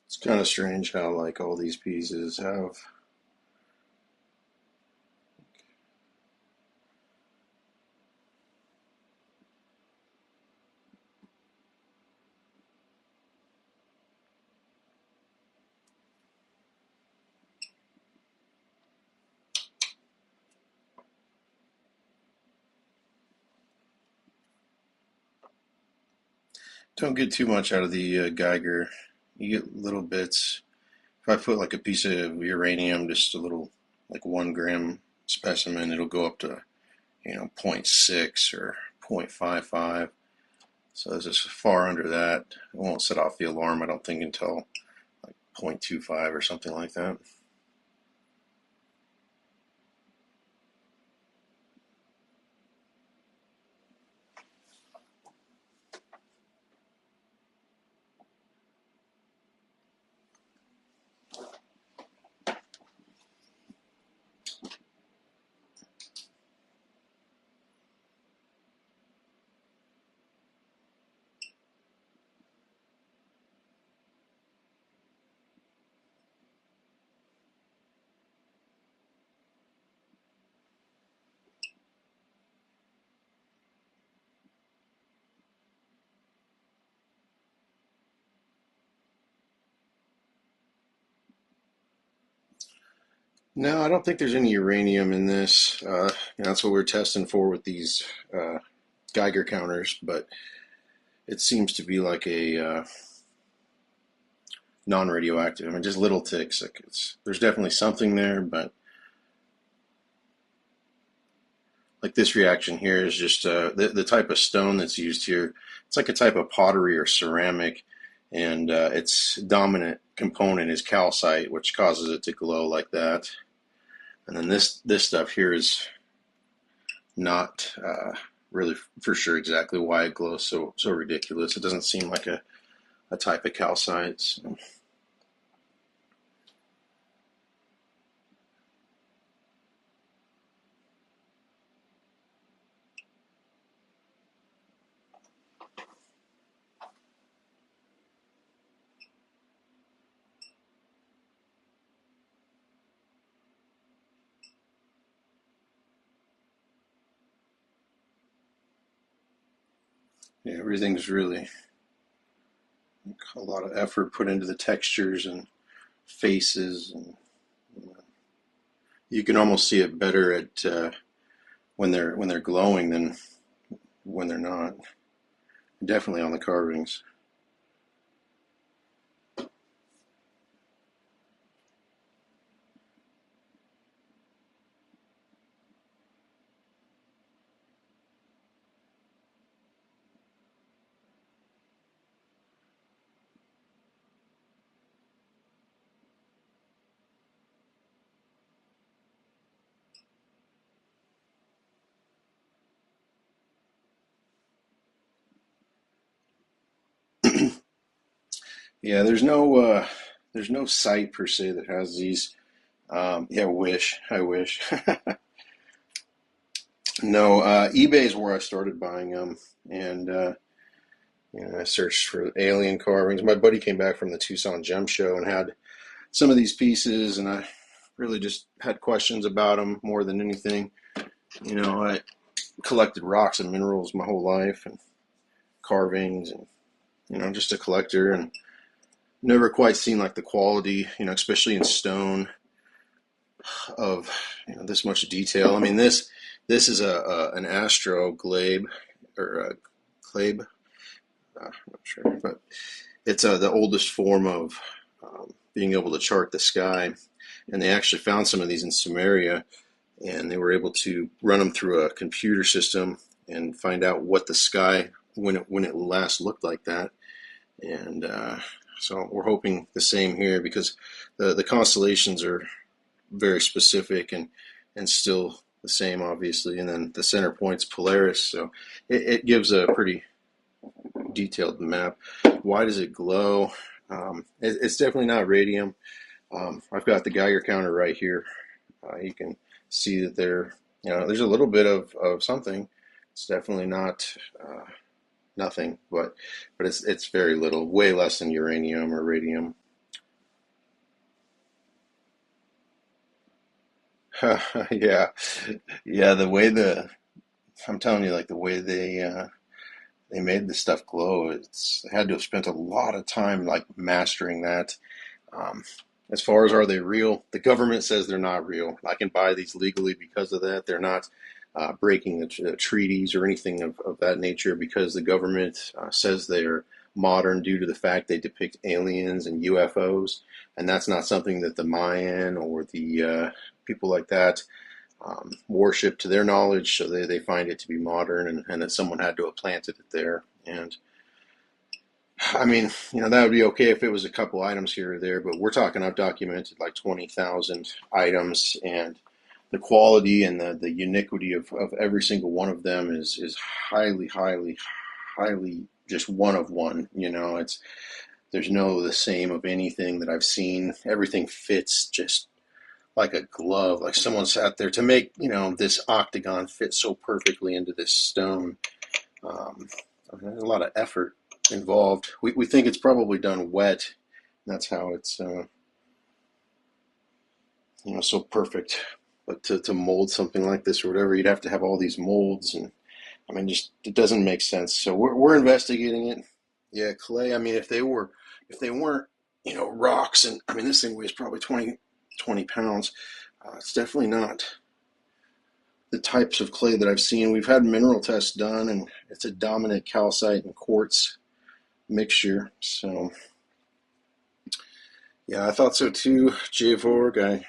It's kind of strange how like all these pieces have. Don't get too much out of the Geiger. You get little bits. If I put like a piece of uranium, just a little, like 1 gram specimen, it'll go up to, zero point 0.6 or 0.55. So this is far under that. It won't set off the alarm, I don't think, until like 0.25 or something like that. No, I don't think there's any uranium in this. That's what we're testing for with these uh, Geiger counters, but it seems to be like a non-radioactive. I mean, just little ticks. Like there's definitely something there, but like this reaction here is just the type of stone that's used here. It's like a type of pottery or ceramic, and its dominant component is calcite, which causes it to glow like that. And then this stuff here is not really for sure exactly why it glows so ridiculous. It doesn't seem like a type of calcite. So. Yeah, everything's really a lot of effort put into the textures and faces, and you can almost see it better at when they're glowing than when they're not. Definitely on the carvings. Yeah, there's no site per se that has these. Yeah, I wish. No, eBay is where I started buying them, and I searched for alien carvings. My buddy came back from the Tucson Gem Show and had some of these pieces, and I really just had questions about them more than anything. I collected rocks and minerals my whole life, and carvings, and just a collector, and never quite seen like the quality, especially in stone of this much detail. I mean, this is an astro glabe or a clabe. I'm not sure, but it's the oldest form of being able to chart the sky. And they actually found some of these in Sumeria, and they were able to run them through a computer system and find out what the sky when it last looked like that. And so we're hoping the same here, because the constellations are very specific and still the same, obviously. And then the center point's Polaris, so it gives a pretty detailed map. Why does it glow? It's definitely not radium. I've got the Geiger counter right here. You can see that there's a little bit of something. It's definitely not nothing, but it's very little, way less than uranium or radium. Yeah, yeah. I'm telling you, like the way they made the stuff glow, they had to have spent a lot of time like mastering that. Um, as far as are they real, the government says they're not real. I can buy these legally because of that. They're not breaking the treaties or anything of that nature because the government says they're modern due to the fact they depict aliens and UFOs. And that's not something that the Mayan or the people like that worship to their knowledge. So they find it to be modern and that someone had to have planted it there. And I mean, that would be okay if it was a couple items here or there, but we're talking, I've documented like 20,000 items, and the quality and the uniquity of every single one of them is highly, highly, highly just one of one. There's no the same of anything that I've seen. Everything fits just like a glove, like someone sat there to make, this octagon fit so perfectly into this stone. Um, there's a lot of effort involved. We think it's probably done wet. That's how it's so perfect. But to mold something like this or whatever, you'd have to have all these molds, and I mean, just it doesn't make sense. So we're investigating it. Yeah, clay. I mean, if they weren't rocks, and I mean this thing weighs probably 20 pounds. It's definitely not the types of clay that I've seen. We've had mineral tests done, and it's a dominant calcite and quartz mixture. So yeah, I thought so too, Jvorg. I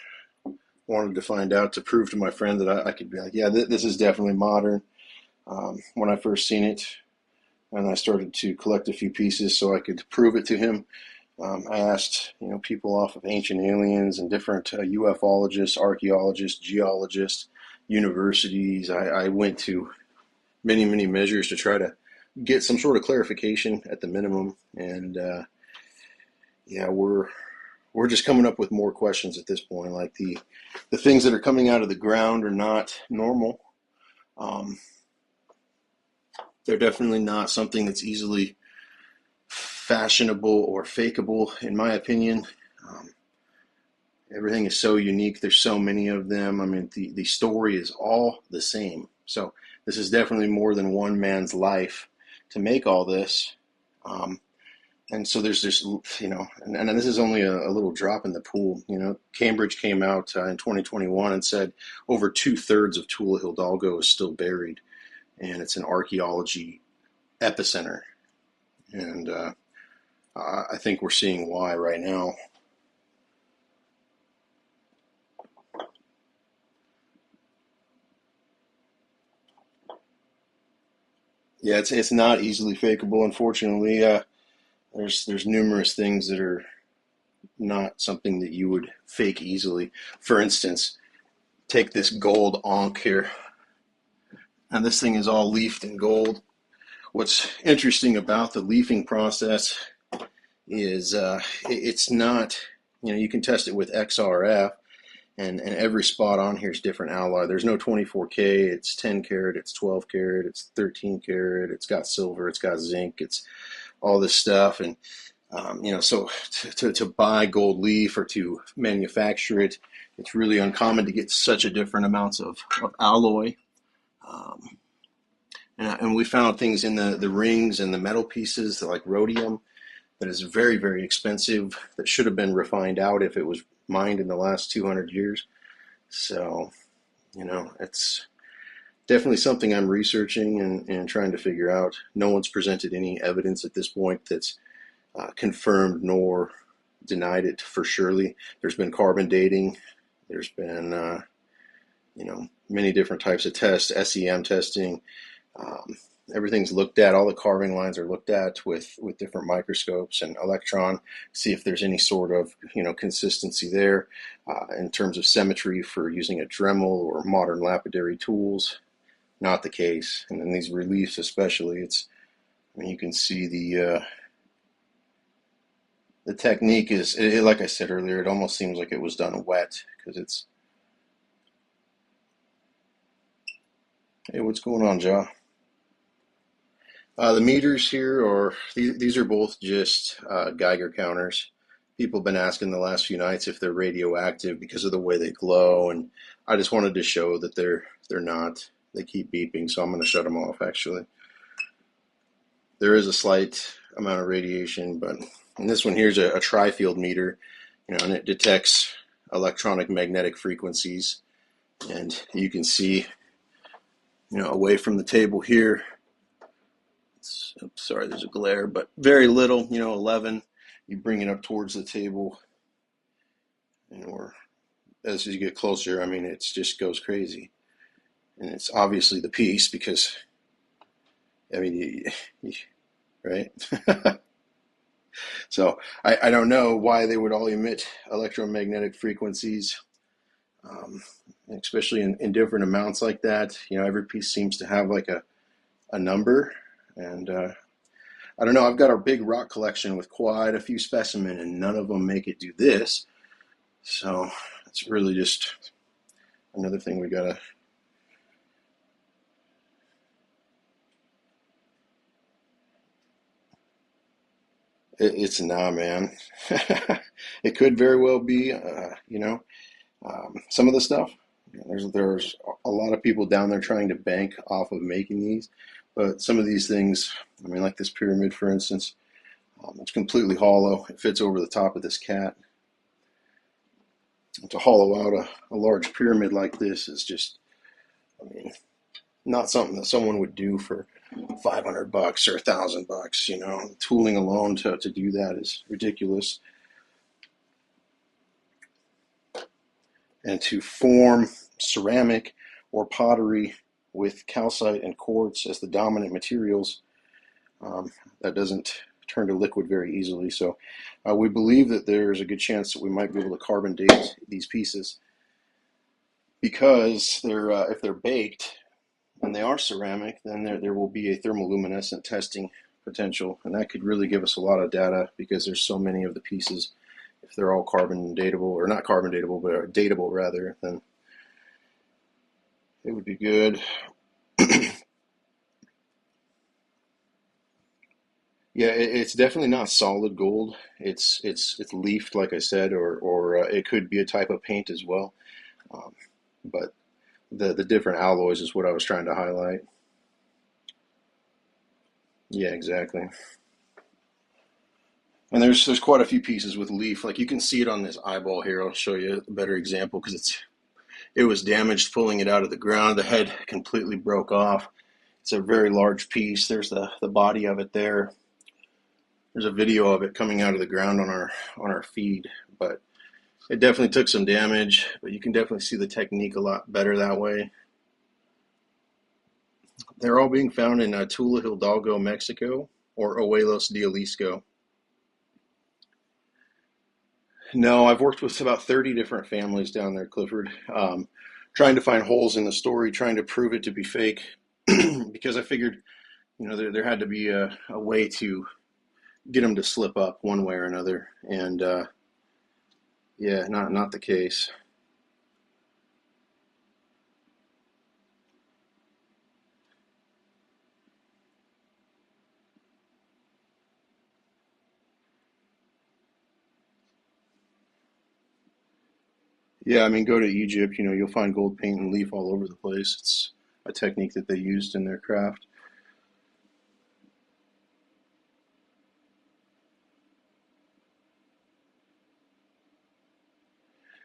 wanted to find out to prove to my friend that I could be like, yeah, this is definitely modern. When I first seen it, and I started to collect a few pieces so I could prove it to him. I asked, people off of Ancient Aliens and different ufologists, archaeologists, geologists, universities. I went to many, many measures to try to get some sort of clarification at the minimum. And yeah, we're just coming up with more questions at this point. Like the things that are coming out of the ground are not normal. Um, they're definitely not something that's easily fashionable or fakeable, in my opinion. Um, Everything is so unique. There's so many of them. I mean, the story is all the same. So this is definitely more than one man's life to make all this. Um, and so there's this, and this is only a little drop in the pool. Cambridge came out in 2021 and said over 2/3 of Tula, Hidalgo is still buried, and it's an archaeology epicenter. And I think we're seeing why right now. Yeah, it's not easily fakeable, unfortunately. There's numerous things that are not something that you would fake easily. For instance, take this gold ankh here, and this thing is all leafed in gold. What's interesting about the leafing process is it's not, you can test it with XRF, and every spot on here is different alloy. There's no 24K, it's 10 karat, it's 12 karat, it's 13 karat, it's got silver, it's got zinc, it's all this stuff. And so to buy gold leaf or to manufacture it, it's really uncommon to get such a different amounts of alloy. Um, and we found things in the rings and the metal pieces like rhodium that is very, very expensive, that should have been refined out if it was mined in the last 200 years. So, it's definitely something I'm researching and trying to figure out. No one's presented any evidence at this point that's confirmed nor denied it for surely. There's been carbon dating. There's been, many different types of tests, SEM testing. Um, Everything's looked at. All the carving lines are looked at with different microscopes and electron, see if there's any sort of consistency there in terms of symmetry for using a Dremel or modern lapidary tools. Not the case, and in these reliefs especially, you can see the technique is like I said earlier. It almost seems like it was done wet because it's. Hey, what's going on, Ja? The meters here these are both just Geiger counters. People have been asking the last few nights if they're radioactive because of the way they glow, and I just wanted to show that they're not. They keep beeping, so I'm going to shut them off. Actually, there is a slight amount of radiation, but and this one here's a tri-field meter, and it detects electronic magnetic frequencies, and you can see, away from the table here. Oops, sorry, there's a glare, but very little, 11. You bring it up towards the table, or as you get closer, I mean, it just goes crazy. And it's obviously the piece because, I mean, right? So I don't know why they would all emit electromagnetic frequencies, especially in different amounts like that. Every piece seems to have like a number. And I don't know, I've got a big rock collection with quite a few specimens, and none of them make it do this. So it's really just another thing we gotta. It's nah, man. It could very well be, some of the stuff. There's a lot of people down there trying to bank off of making these, but some of these things, I mean, like this pyramid, for instance, it's completely hollow. It fits over the top of this cat. And to hollow out a large pyramid like this is just, I mean, not something that someone would do for $500 or $1,000. Tooling alone to do that is ridiculous. And to form ceramic or pottery with calcite and quartz as the dominant materials, that doesn't turn to liquid very easily. So we believe that there's a good chance that we might be able to carbon date these pieces, because if they're baked and they are ceramic, then there will be a thermoluminescent testing potential, and that could really give us a lot of data, because there's so many of the pieces. If they're all carbon datable, or not carbon datable, but datable rather, then it would be good. Yeah, it's definitely not solid gold. It's leafed, like I said, or it could be a type of paint as well. Um, but the different alloys is what I was trying to highlight. Yeah, exactly. And there's quite a few pieces with leaf. Like you can see it on this eyeball here. I'll show you a better example, because it was damaged pulling it out of the ground. The head completely broke off. It's a very large piece. There's the body of it there. There's a video of it coming out of the ground on our feed, but it definitely took some damage. But you can definitely see the technique a lot better that way. They're all being found in Tula, Hidalgo, Mexico, or Ojuelos, Jalisco. No, I've worked with about 30 different families down there, Clifford, trying to find holes in the story, trying to prove it to be fake, because I figured, there had to be a way to get them to slip up one way or another, and yeah, not the case. Yeah, I mean, go to Egypt, you'll find gold paint and leaf all over the place. It's a technique that they used in their craft.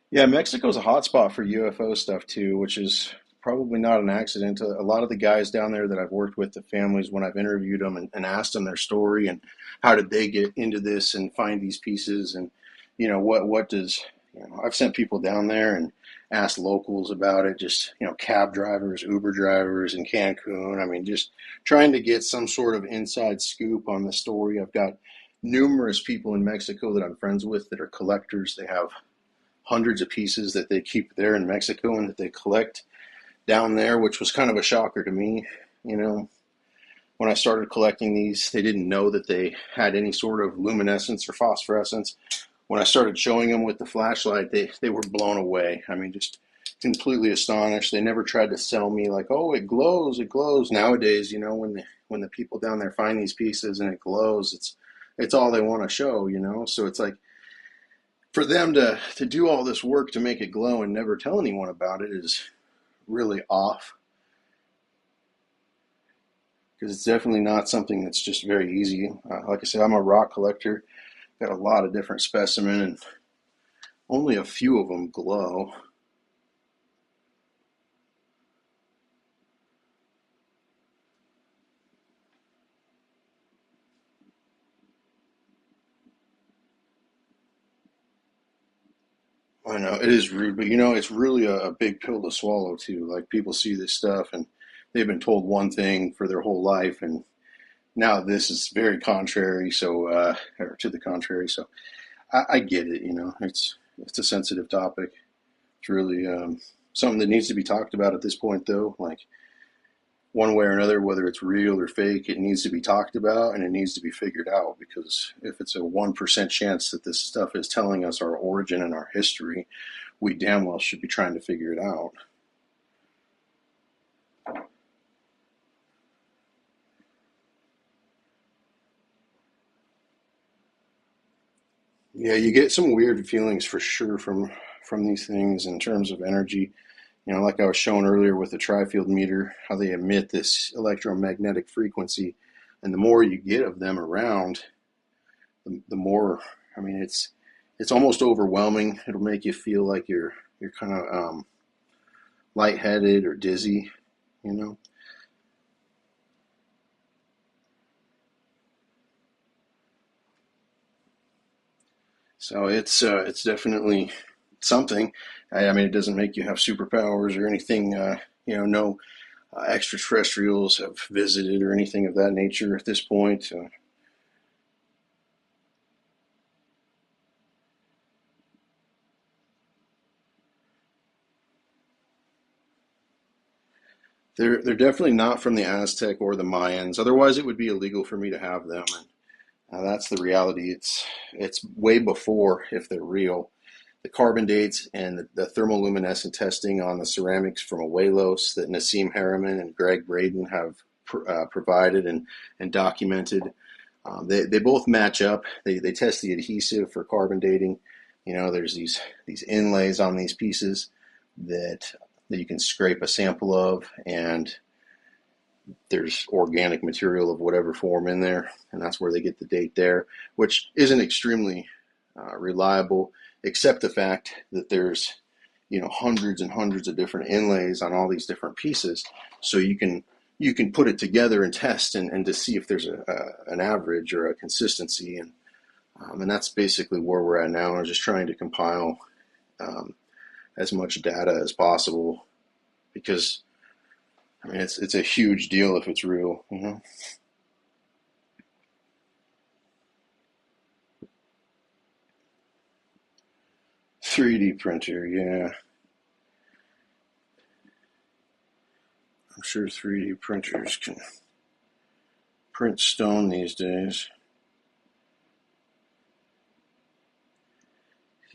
Yeah, Mexico's a hot spot for UFO stuff too, which is probably not an accident. A lot of the guys down there that I've worked with, the families, when I've interviewed them and asked them their story and how did they get into this and find these pieces, and what does, I've sent people down there and asked locals about it, just cab drivers, Uber drivers in Cancun. I mean, just trying to get some sort of inside scoop on the story. I've got numerous people in Mexico that I'm friends with that are collectors. They have hundreds of pieces that they keep there in Mexico and that they collect down there, which was kind of a shocker to me. You know, when I started collecting these, they didn't know that they had any sort of luminescence or phosphorescence. When I started showing them with the flashlight, they were blown away. I mean, just completely astonished. They never tried to sell me like, oh, it glows, it glows. Nowadays, when the people down there find these pieces and it glows, it's all they want to show. So it's like, For them to do all this work to make it glow and never tell anyone about it is really off, because it's definitely not something that's just very easy. Like I said, I'm a rock collector, got a lot of different specimens, and only a few of them glow. I know it is rude, but it's really a big pill to swallow too. Like, people see this stuff and they've been told one thing for their whole life, and now this is very contrary. So, or to the contrary. So, I get it. It's a sensitive topic. It's really something that needs to be talked about at this point, though. Like, one way or another, whether it's real or fake, it needs to be talked about and it needs to be figured out. Because if it's a 1% chance that this stuff is telling us our origin and our history, we damn well should be trying to figure it out. Yeah, you get some weird feelings for sure from these things in terms of energy. Like I was showing earlier with the tri-field meter, how they emit this electromagnetic frequency, and the more you get of them around, the more. I mean, it's almost overwhelming. It'll make you feel like you're kind of lightheaded or dizzy. You know. So it's definitely something. I mean, it doesn't make you have superpowers or anything. No extraterrestrials have visited or anything of that nature at this point. They're definitely not from the Aztec or the Mayans. Otherwise, it would be illegal for me to have them. And that's the reality. It's way before, if they're real. The carbon dates and the thermoluminescent testing on the ceramics from Ojuelos that Nassim Harriman and Greg Braden have provided and documented. They both match up. They test the adhesive for carbon dating. There's these inlays on these pieces that you can scrape a sample of, and there's organic material of whatever form in there, and that's where they get the date there, which isn't extremely reliable, except the fact that there's hundreds and hundreds of different inlays on all these different pieces, so you can put it together and test and to see if there's an average or a consistency, and that's basically where we're at now. I'm just trying to compile um, as much data as possible, because I mean it's a huge deal if it's real. 3D printer, yeah. I'm sure 3D printers can print stone these days.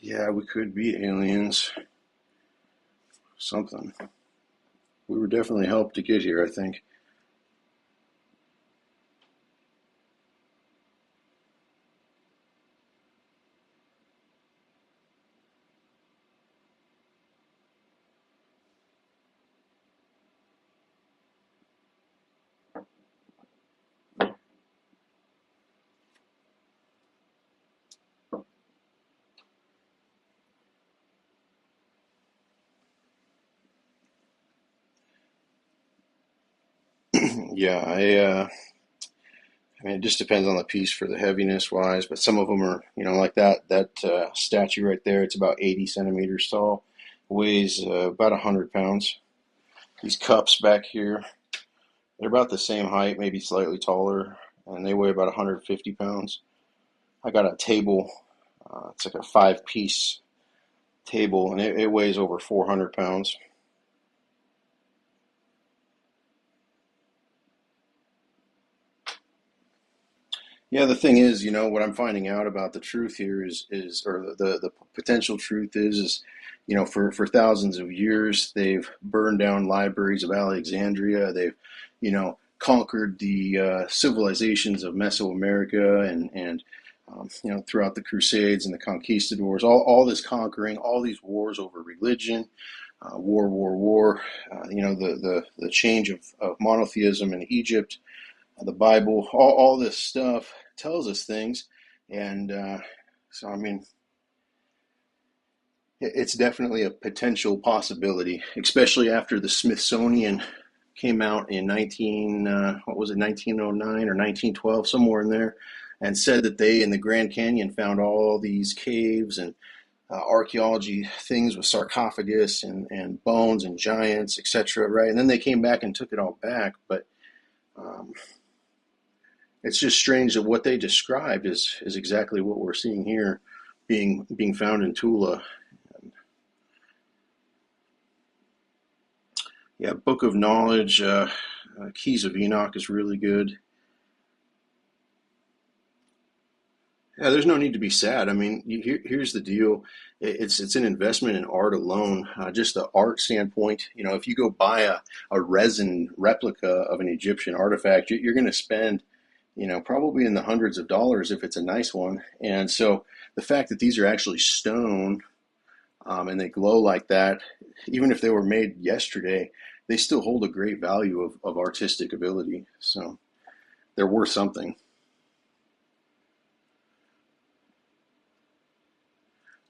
Yeah, we could be aliens. Something. We were definitely helped to get here, I think. Yeah, I mean, it just depends on the piece for the heaviness wise, but some of them are, like that statue right there. It's about 80 centimeters tall, weighs about 100 pounds. These cups back here, they're about the same height, maybe slightly taller, and they weigh about 150 pounds. I got a table. It's like a five-piece table, and it weighs over 400 pounds. Yeah, the thing is, what I'm finding out about the truth here is or the potential truth is, for thousands of years they've burned down libraries of Alexandria. They've, conquered the civilizations of Mesoamerica and throughout the Crusades and the conquistadors, all this conquering, all these wars over religion, war. The change of monotheism in Egypt, the Bible, all this stuff tells us things. And so, I mean, it's definitely a potential possibility, especially after the Smithsonian came out in 1909 or 1912, somewhere in there, and said that they in the Grand Canyon found all these caves and archaeology things with sarcophagus and bones and giants, etc. Right, and then they came back and took it all back. But it's just strange that what they described is exactly what we're seeing here, being found in Tula. Yeah, Book of Knowledge, Keys of Enoch is really good. Yeah, there's no need to be sad. I mean, here's the deal. It's an investment in art alone. Just the art standpoint, if you go buy a resin replica of an Egyptian artifact, you're going to spend, probably in the hundreds of dollars if it's a nice one. And so the fact that these are actually stone, and they glow like that, even if they were made yesterday, they still hold a great value of artistic ability. So they're worth something.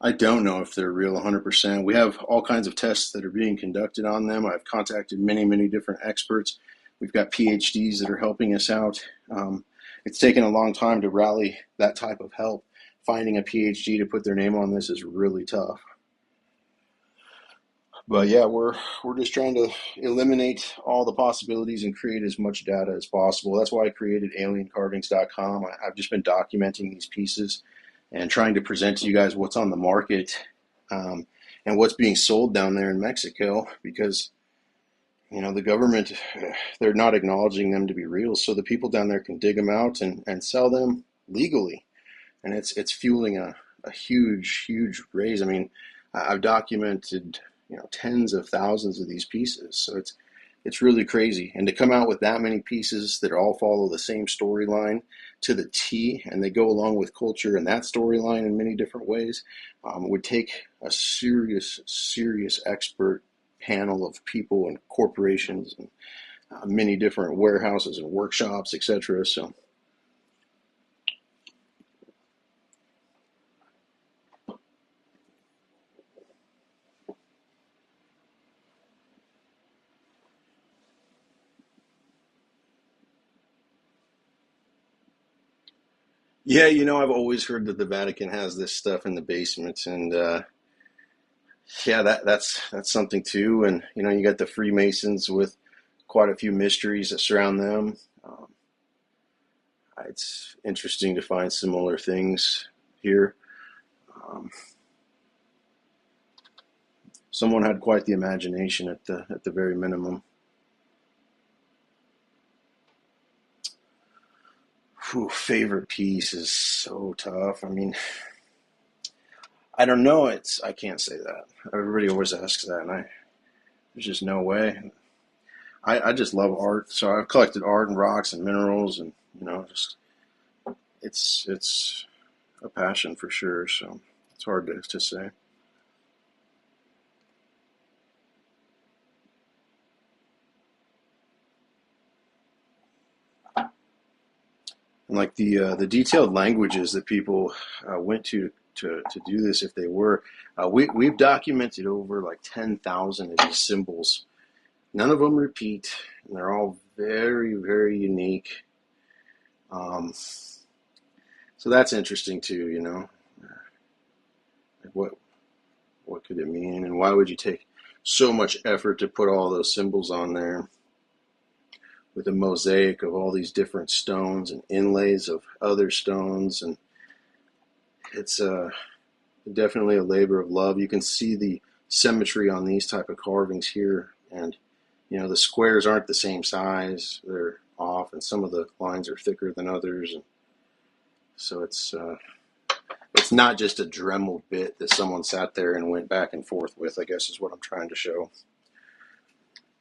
I don't know if they're real 100%. We have all kinds of tests that are being conducted on them. I've contacted many different experts. We've got PhDs that are helping us out. It's taken a long time to rally that type of help. Finding a PhD to put their name on this is really tough. But yeah, we're just trying to eliminate all the possibilities and create as much data as possible. That's why I created Aliencarvings.com. I've just been documenting these pieces and trying to present to you guys what's on the market, and what's being sold down there in Mexico, because the government, they're not acknowledging them to be real, so the people down there can dig them out and sell them legally, and it's fueling a huge raise. I mean, I've documented tens of thousands of these pieces, so it's really crazy. And to come out with that many pieces that all follow the same storyline to the T, and they go along with culture and that storyline in many different ways, would take a serious expert panel of people and corporations and many different warehouses and workshops, etc. So yeah, I've always heard that the Vatican has this stuff in the basement, and yeah, that's something too. And you got the Freemasons with quite a few mysteries that surround them. It's interesting to find similar things here. Um, Someone had quite the imagination at the very minimum. Whew, favorite piece is so tough. I mean, I don't know. I can't say that. Everybody always asks that, and there's just no way. I just love art, so I've collected art and rocks and minerals, and just it's a passion for sure. So it's hard to say. And like the detailed languages that people went to do this, if they were, we've documented over like 10,000 of these symbols. None of them repeat, and they're all very unique. Um, so that's interesting too. Like what could it mean, and why would you take so much effort to put all those symbols on there with a mosaic of all these different stones and inlays of other stones? And it's definitely a labor of love. You can see the symmetry on these type of carvings here, and the squares aren't the same size, they're off, and some of the lines are thicker than others, and so it's not just a Dremel bit that someone sat there and went back and forth with, I guess is what I'm trying to show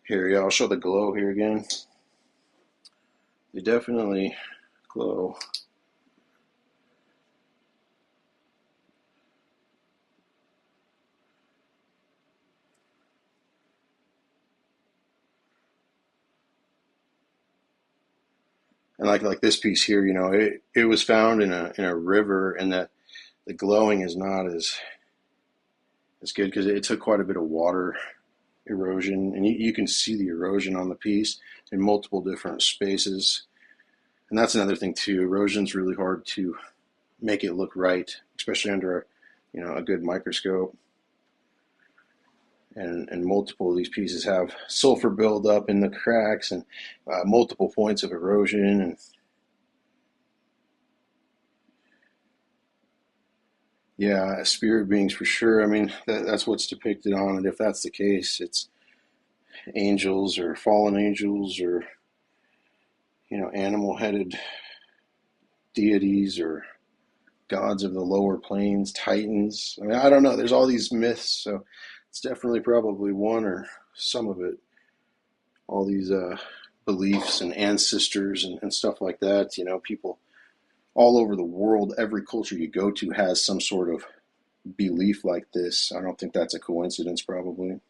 here. Yeah, I'll show the glow here again. They definitely glow. And like this piece here, you know, it was found in a river, and that the glowing is not as good because it took quite a bit of water erosion, and you can see the erosion on the piece in multiple different spaces. And that's another thing too. Erosion's really hard to make it look right, especially under a good microscope. And multiple of these pieces have sulfur buildup in the cracks, and multiple points of erosion. And yeah, spirit beings for sure. I mean, that's what's depicted on it. If that's the case, it's angels or fallen angels, or animal-headed deities, or gods of the lower planes, titans. I mean, I don't know. There's all these myths, so it's definitely probably one or some of it. All these beliefs and ancestors and stuff like that. People all over the world, every culture you go to has some sort of belief like this. I don't think that's a coincidence, probably.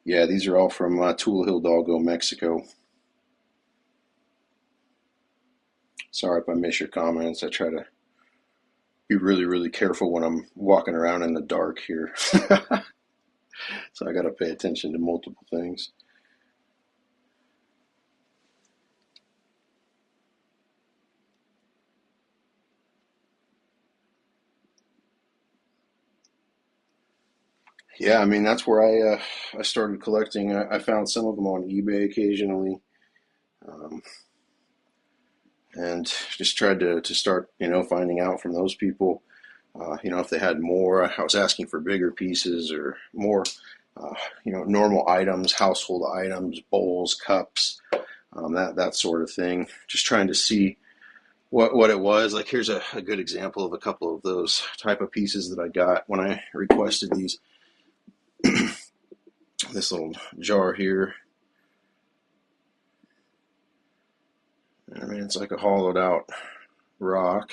Yeah, these are all from Tula, Hidalgo, Mexico. Sorry if I miss your comments. I try to be really, really careful when I'm walking around in the dark here. So I got to pay attention to multiple things. Yeah, I mean that's where I started collecting. I found some of them on eBay occasionally, um, and just tried to start finding out from those people. If they had more. I was asking for bigger pieces or more, normal items, household items, bowls, cups, that sort of thing. Just trying to see what it was. Like here's a good example of a couple of those type of pieces that I got when I requested these. This little jar here. I mean, it's like a hollowed out rock.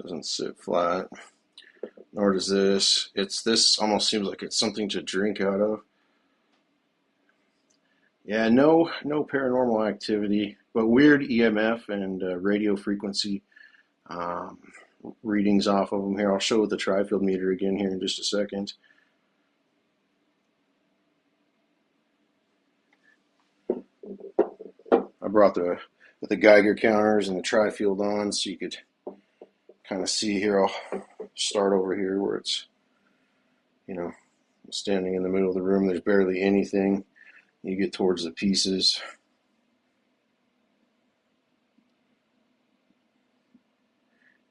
Doesn't sit flat. Nor does this. This almost seems like it's something to drink out of. Yeah, no paranormal activity, but weird EMF and radio frequency um, readings off of them here. I'll show the tri-field meter again here in just a second. I brought the Geiger counters and the tri-field on so you could kind of see here. I'll start over here where it's, standing in the middle of the room. There's barely anything. You get towards the pieces.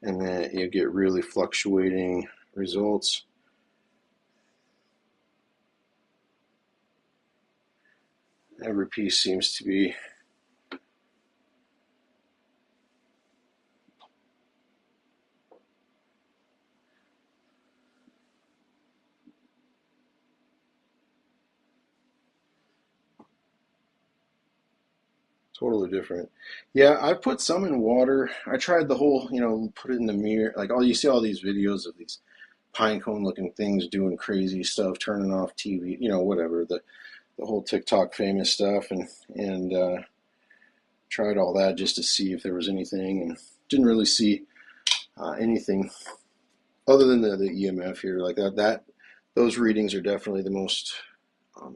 And then you get really fluctuating results. Every piece seems to be totally different. Yeah, I put some in water. I tried the whole, put it in the mirror. Like you see all these videos of these pine cone looking things doing crazy stuff, turning off TV, whatever, the whole TikTok famous stuff, and tried all that just to see if there was anything, and didn't really see anything other than the EMF here. Like that those readings are definitely the most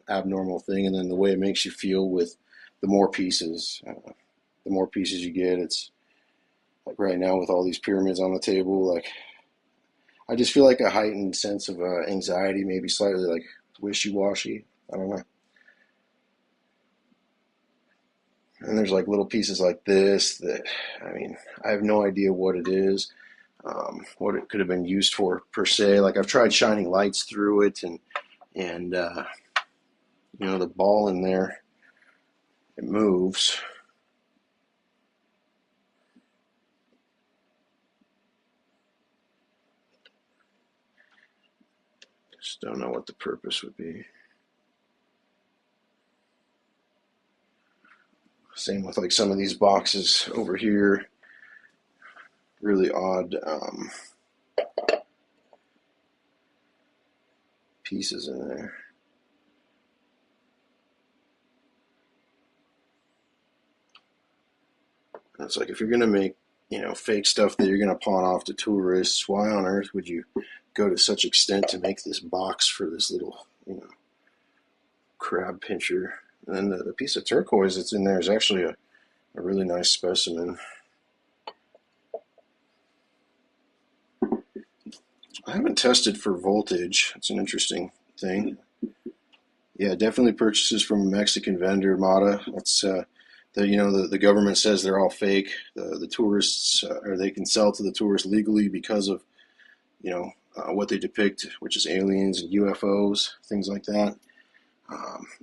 abnormal thing, and then the way it makes you feel with the more pieces. The more pieces you get, it's like right now with all these pyramids on the table, like I just feel like a heightened sense of anxiety, maybe slightly like wishy-washy. I don't know. And there's like little pieces like this that, I mean, I have no idea what it is, what it could have been used for per se. Like I've tried shining lights through it, and the ball in there, it moves. Just don't know what the purpose would be. Same with like some of these boxes over here. Really odd pieces in there. And it's like, if you're gonna make, fake stuff that you're gonna pawn off to tourists, why on earth would you go to such extent to make this box for this little, crab pincher? And then the piece of turquoise that's in there is actually a really nice specimen. I haven't tested for voltage. It's an interesting thing. Yeah, definitely purchases from a Mexican vendor, Mata. That's the government says they're all fake. The tourists, or they can sell to the tourists legally because of what they depict, which is aliens and UFOs, things like that.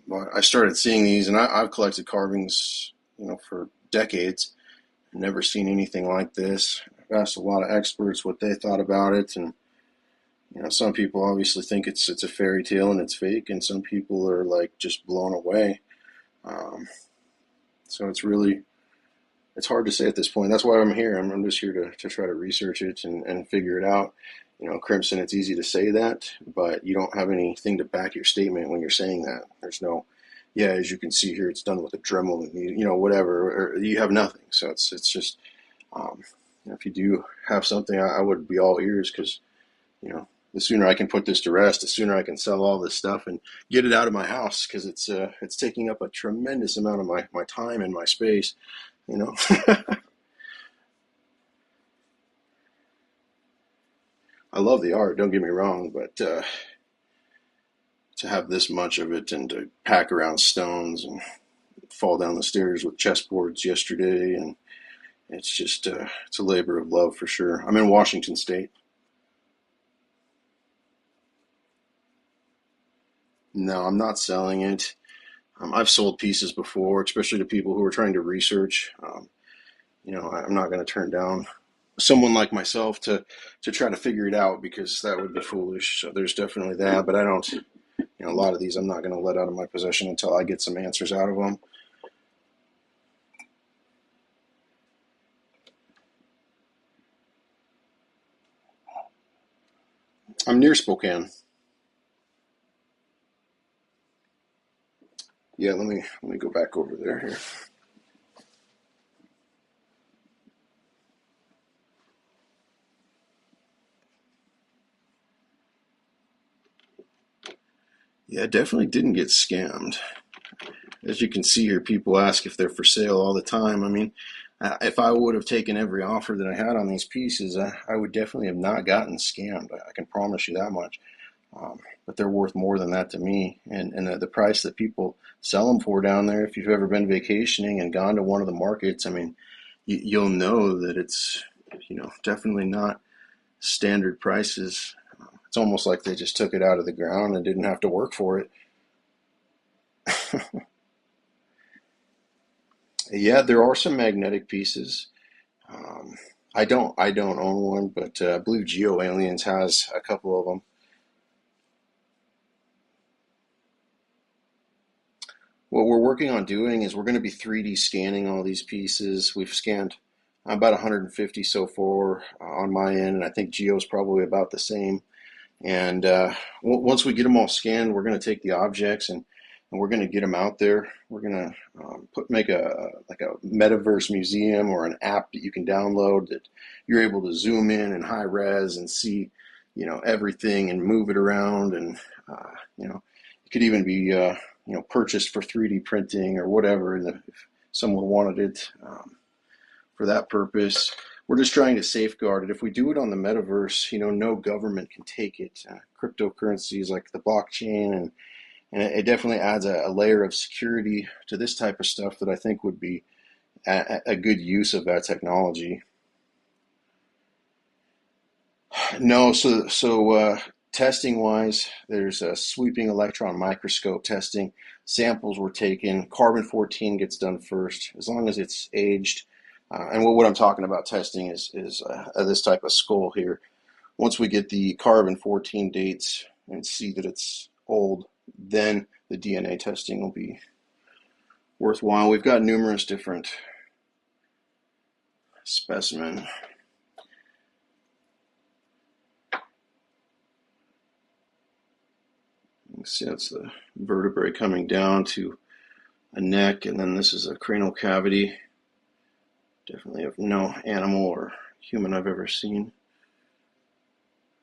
But I started seeing these, and I've collected carvings, for decades. Never seen anything like this. I've asked a lot of experts what they thought about it, and some people obviously think it's a fairy tale and it's fake, and some people are like just blown away. So it's hard to say at this point. That's why I'm here. I'm just here to try to research it and figure it out. Crimson, it's easy to say that, but you don't have anything to back your statement when you're saying that. There's no, yeah, as you can see here, it's done with a Dremel and whatever, or you have nothing. So it's just, if you do have something, I would be all ears, because, the sooner I can put this to rest, the sooner I can sell all this stuff and get it out of my house, because it's taking up a tremendous amount of my time and my space, I love the art, don't get me wrong, but to have this much of it and to pack around stones and fall down the stairs with chessboards yesterday, and it's just it's a labor of love for sure. I'm in Washington State. No, I'm not selling it. I've sold pieces before, especially to people who are trying to research. I'm not going to turn down someone like myself to try to figure it out, because that would be foolish. So there's definitely that, but I don't. A lot of these I'm not going to let out of my possession until I get some answers out of them. I'm near Spokane. Yeah, let me go back over there here. Yeah, definitely didn't get scammed. As you can see here, people ask if they're for sale all the time. I mean, if I would have taken every offer that I had on these pieces, I would definitely have not gotten scammed. I can promise you that much. But they're worth more than that to me. And the price that people sell them for down there, if you've ever been vacationing and gone to one of the markets, I mean, you'll know that it's, definitely not standard prices. It's almost like they just took it out of the ground and didn't have to work for it. Yeah, there are some magnetic pieces. Um, I don't own one, but I believe Geo Aliens has a couple of them. What we're working on doing is we're going to be 3D scanning all these pieces. We've scanned about 150 so far on my end, and I think Geo's probably about the same. And once we get them all scanned, we're going to take the objects and we're going to get them out there. We're going to make a like a metaverse museum, or an app that you can download that you're able to zoom in high res and see, everything and move it around, and it could even be purchased for 3D printing or whatever, if someone wanted it for that purpose. We're just trying to safeguard it. If we do it on the metaverse, no government can take it. Cryptocurrencies like the blockchain, and it definitely adds a layer of security to this type of stuff that I think would be a good use of that technology. No, so testing wise, there's a sweeping electron microscope testing. Samples were taken. Carbon 14 gets done first, as long as it's aged. And what I'm talking about testing is this type of skull here. Once we get the carbon 14 dates and see that it's old, then the DNA testing worthwhile. We've got numerous different specimen. You can see that's the vertebrae coming down to a neck, and then this is a cranial cavity. Definitely of no animal or human I've ever seen.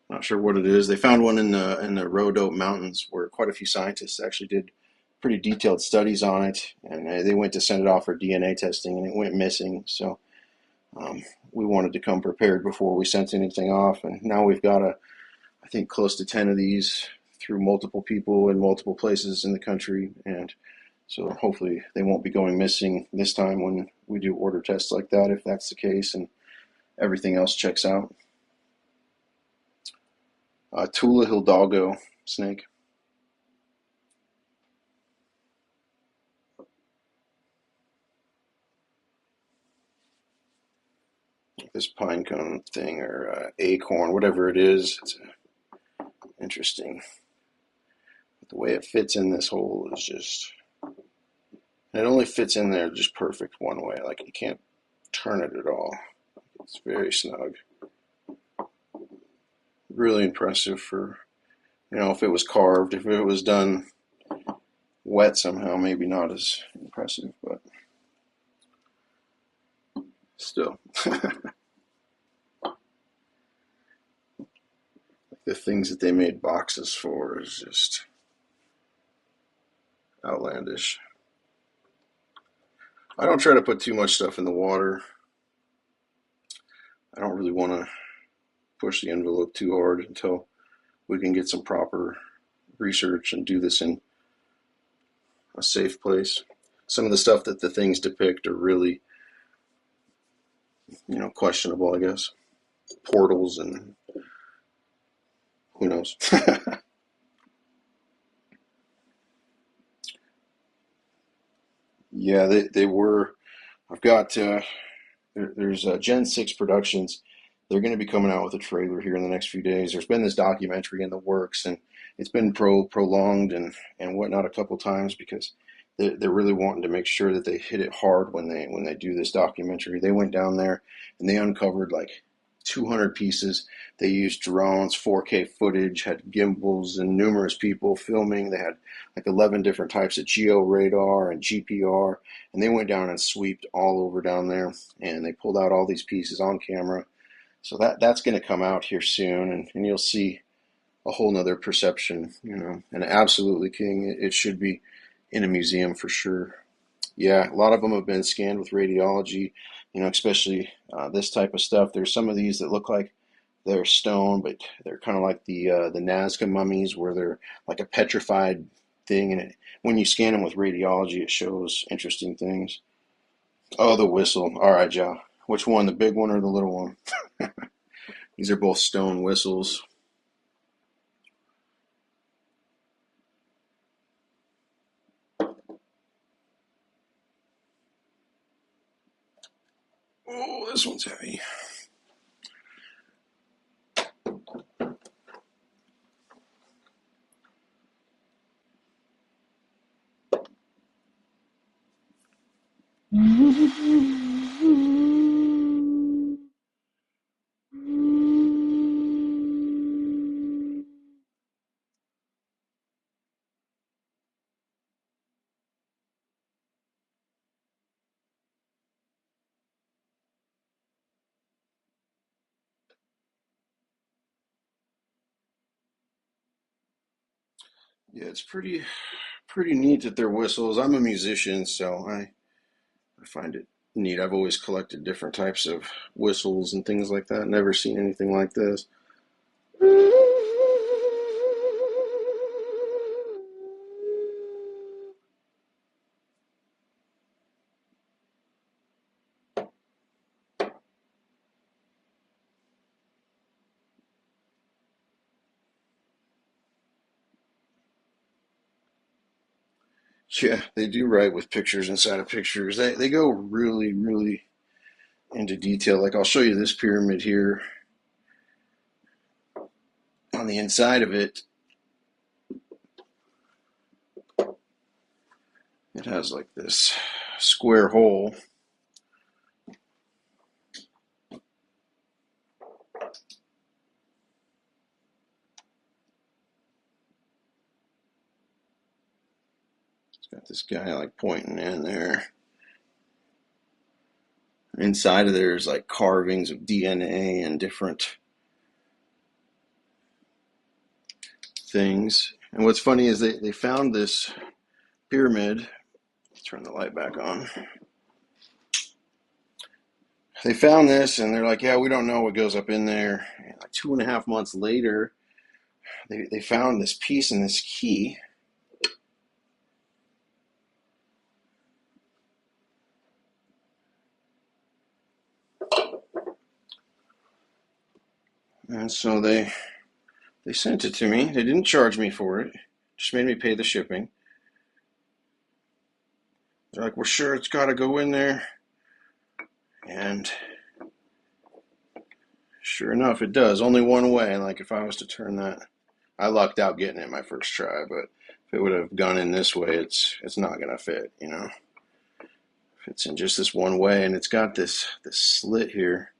Not sure what it is. They found one in the Rhodope Mountains where quite a few scientists actually did pretty detailed studies on it, and they went to send it off for DNA testing, and it went missing. So we wanted to come prepared before we sent anything off, and now we've got I think close to 10 of these through multiple people in multiple places in the country, and so hopefully they won't be going missing this time when we do order tests like that, if that's the case and everything else checks out. Tula Hidalgo snake. This pine cone thing or acorn, whatever it is, it's interesting. The way it fits in this hole is just, and it only fits in there just perfect one way. Like you can't turn it at all. It's very snug. Really impressive for, if it was carved. If it was done wet somehow, maybe not as impressive, but still. The things that they made boxes for is just outlandish. I don't try to put too much stuff in the water. I don't really want to push the envelope too hard until we can get some proper research and do this in a safe place. Some of the stuff that the things depict are really, questionable, I guess. Portals and who knows. Yeah, they were. I've got there's Gen 6 Productions. They're going to be coming out with a trailer here in the next few days. There's been this documentary in the works, and it's been prolonged and whatnot a couple times because they're really wanting to make sure that they hit it hard when they do this documentary. They went down there and they uncovered like 200 pieces. They used drones, 4K footage, had gimbals, and numerous people filming. They had like 11 different types of geo radar and GPR, and they went down and sweeped all over down there, and they pulled out all these pieces on camera. So that's going to come out here soon, and you'll see a whole nother perception, and absolutely king. It should be in a museum for sure. Yeah, a lot of them have been scanned with radiology, especially this type of stuff. There's some of these that look like they're stone, but they're kind of like the Nazca mummies, where they're like a petrified thing, and when you scan them with radiology, it shows interesting things. Oh, the whistle. All right, Joe. Which one, the big one or the little one? These are both stone whistles. Oh, this one's heavy. Yeah, it's pretty neat that they're whistles. I'm a musician, so I find it neat. I've always collected different types of whistles and things like that. Never seen anything like this. Yeah, they do write with pictures inside of pictures. They go really, really into detail. Like I'll show you this pyramid here. On the inside of it, It has like this square hole. It's got this guy like pointing in there. Inside of there is like carvings of DNA and different things. And what's funny is they found this pyramid. Let's turn the light back on. They found this and they're like, yeah, we don't know what goes up in there. And like 2.5 months later, they found this piece and this key. And so they sent it to me. They didn't charge me for it. Just made me pay the shipping. They're like, we're sure it's got to go in there. And sure enough, it does. Only one way. Like if I was to turn that, I lucked out getting it my first try. But if it would have gone in this way, it's not gonna fit. You know, if it's in just this one way, and it's got this slit here,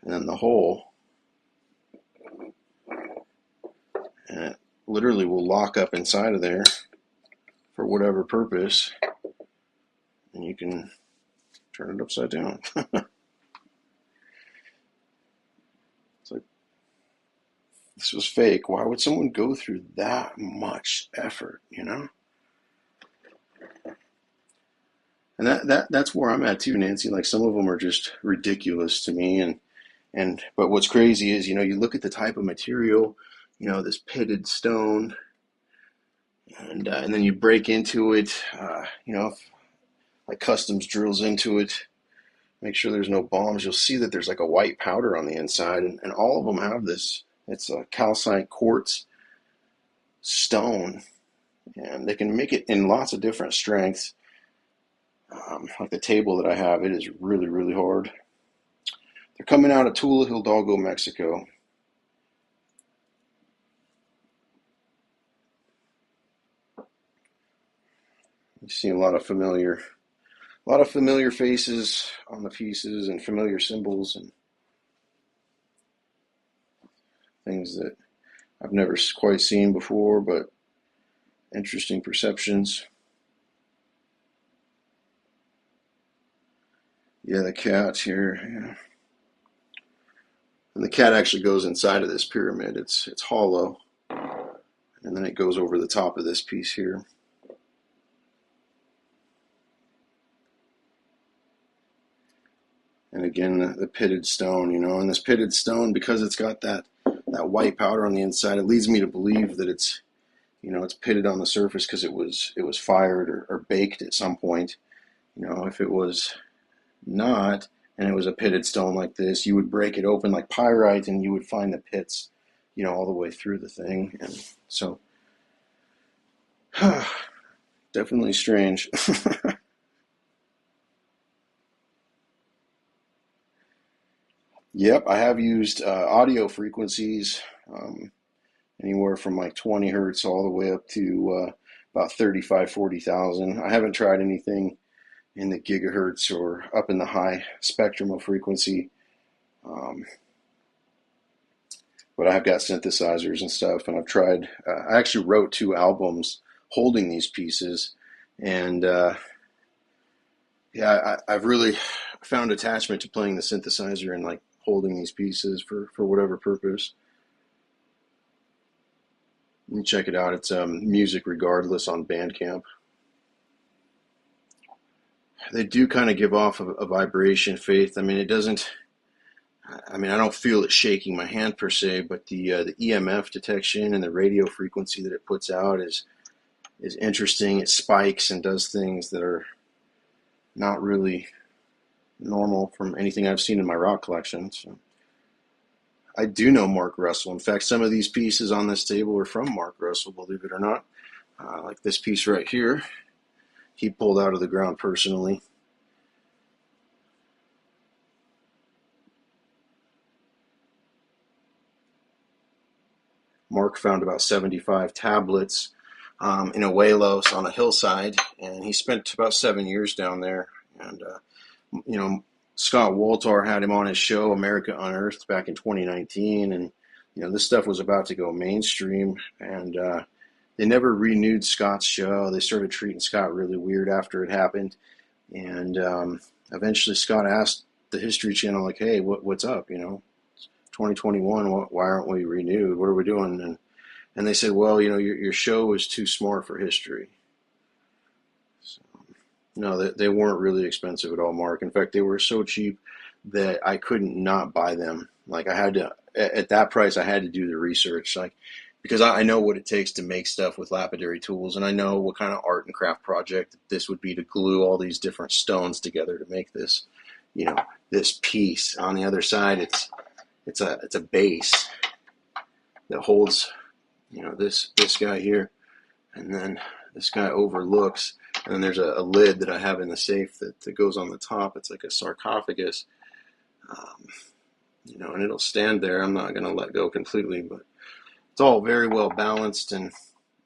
and then the hole, and it literally will lock up inside of there for whatever purpose, and you can turn it upside down. It's like, this was fake. Why would someone go through that much effort, you know? And that's where I'm at too, Nancy. Like some of them are just ridiculous to me, but what's crazy is, you know, you look at the type of material, you know, this pitted stone, and then you break into it, you know, like customs drills into it, make sure there's no bombs. You'll see that there's like a white powder on the inside, and all of them have this. It's a calcite quartz stone, and they can make it in lots of different strengths. Like the table that I have, it is really, really hard. They're coming out of Tula, Hidalgo, Mexico. You see a lot of familiar faces on the pieces and familiar symbols and things that I've never quite seen before, but interesting perceptions. Yeah, the cat here. Yeah. And the cat actually goes inside of this pyramid. It's hollow, and then it goes over the top of this piece here. And again, the pitted stone, you know, and this pitted stone, because it's got that white powder on the inside, it leads me to believe that it's, you know, it's pitted on the surface because it was fired or baked at some point. You know, if it was not, and it was a pitted stone like this, you would break it open like pyrite and you would find the pits, you know, all the way through the thing. And so, definitely strange. Yep, I have used audio frequencies, anywhere from like 20 hertz all the way up to about 35, 40,000. I haven't tried anything in the gigahertz or up in the high spectrum of frequency. Um, but I've got synthesizers and stuff, and I've tried. I actually wrote 2 albums holding these pieces, and yeah, I've really found attachment to playing the synthesizer and like holding these pieces for whatever purpose. You can check it out. It's Music Regardless on Bandcamp. They do kind of give off a vibration, Faith. I mean, it doesn't. I mean, I don't feel it shaking my hand per se, but the EMF detection and the radio frequency that it puts out is interesting. It spikes and does things that are not really normal from anything I've seen in my rock collection. So I do know Mark Russell. In fact, some of these pieces on this table are from Mark Russell, believe it or not. Like this piece right here, he pulled out of the ground personally. Mark found about 75 tablets in Ojuelos on a hillside, and he spent about 7 years down there. And you know, Scott Woltar had him on his show America Unearthed back in 2019, and this stuff was about to go mainstream, and they never renewed Scott's show. They started treating Scott really weird after it happened, and eventually Scott asked the History Channel, like, "Hey, what's up? 2021. Why aren't we renewed? What are we doing?" And they said, "Well, your show is too smart for history." So, no, they weren't really expensive at all, Mark. In fact, they were so cheap that I couldn't not buy them. Like, I had to, at that price, I had to do the research, like, because I know what it takes to make stuff with lapidary tools, and I know what kind of art and craft project this would be to glue all these different stones together to make this, this piece. On the other side, it's a base that holds, this guy here, and then this guy overlooks, and then there's a lid that I have in the safe that goes on the top. It's like a sarcophagus, and it'll stand there. I'm not going to let go completely, but it's all very well balanced, and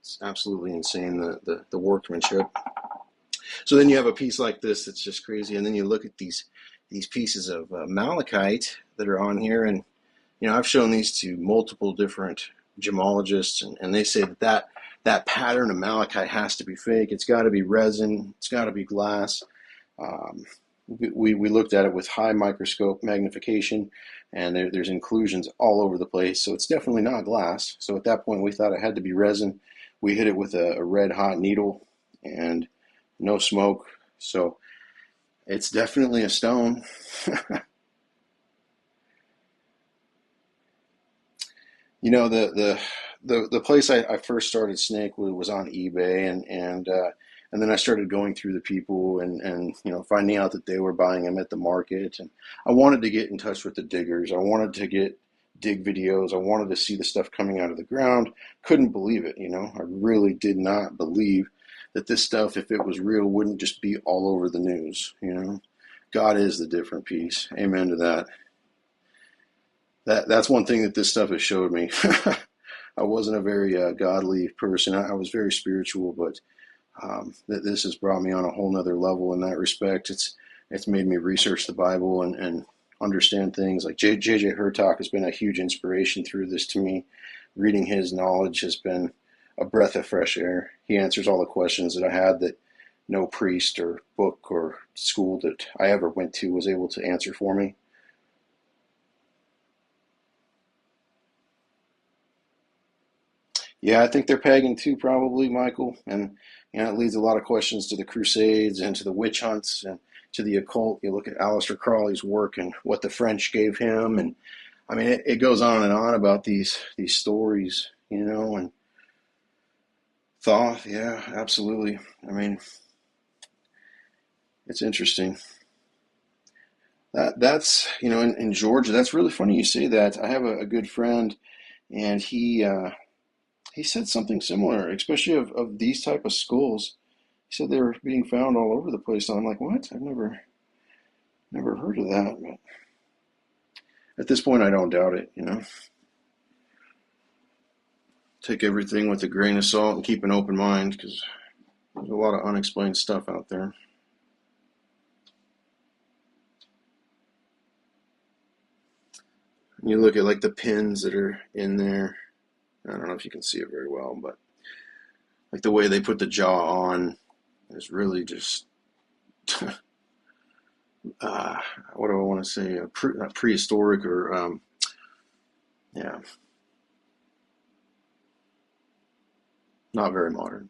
it's absolutely insane, the workmanship. So then you have a piece like this that's just crazy, and then you look at these pieces of malachite that are on here, and I've shown these to multiple different gemologists, and they say that pattern of malachite has to be fake. It's got to be resin. It's got to be glass. We looked at it with high microscope magnification, and there's inclusions all over the place, so it's definitely not glass. So at that point, we thought it had to be resin. We hit it with a red hot needle, and no smoke, so it's definitely a stone. The place I first started Snake was on eBay, and then I started going through the people and finding out that they were buying them at the market, and I wanted to get in touch with the diggers. I wanted to get dig videos. I wanted to see the stuff coming out of the ground. Couldn't believe it, I really did not believe that this stuff, if it was real, wouldn't just be all over the news. God is the different piece. Amen to that. That's one thing that this stuff has showed me. I wasn't a very godly person. I was very spiritual, but this has brought me on a whole nother level in that respect. It's made me research the Bible and understand things. Like J.J. Hurtak has been a huge inspiration through this to me. Reading his knowledge has been a breath of fresh air. He answers all the questions that I had that no priest or book or school that I ever went to was able to answer for me. Yeah, I think they're pagan too, probably, Michael. And it leads a lot of questions to the Crusades and to the witch hunts and to the occult. You look at Aleister Crowley's work and what the French gave him, and I mean, it goes on and on about these stories, and Thoth. Yeah, absolutely. I mean, it's interesting. That's in Georgia. That's really funny you say that. I have a good friend, and he said something similar, especially of these type of skulls. He said they were being found all over the place. And I'm like, what? I've never heard of that. But at this point, I don't doubt it. Take everything with a grain of salt and keep an open mind, because there's a lot of unexplained stuff out there. You look at like the pins that are in there. I don't know if you can see it very well, but like the way they put the jaw on is really just what do I want to say? Prehistoric, or yeah, not very modern.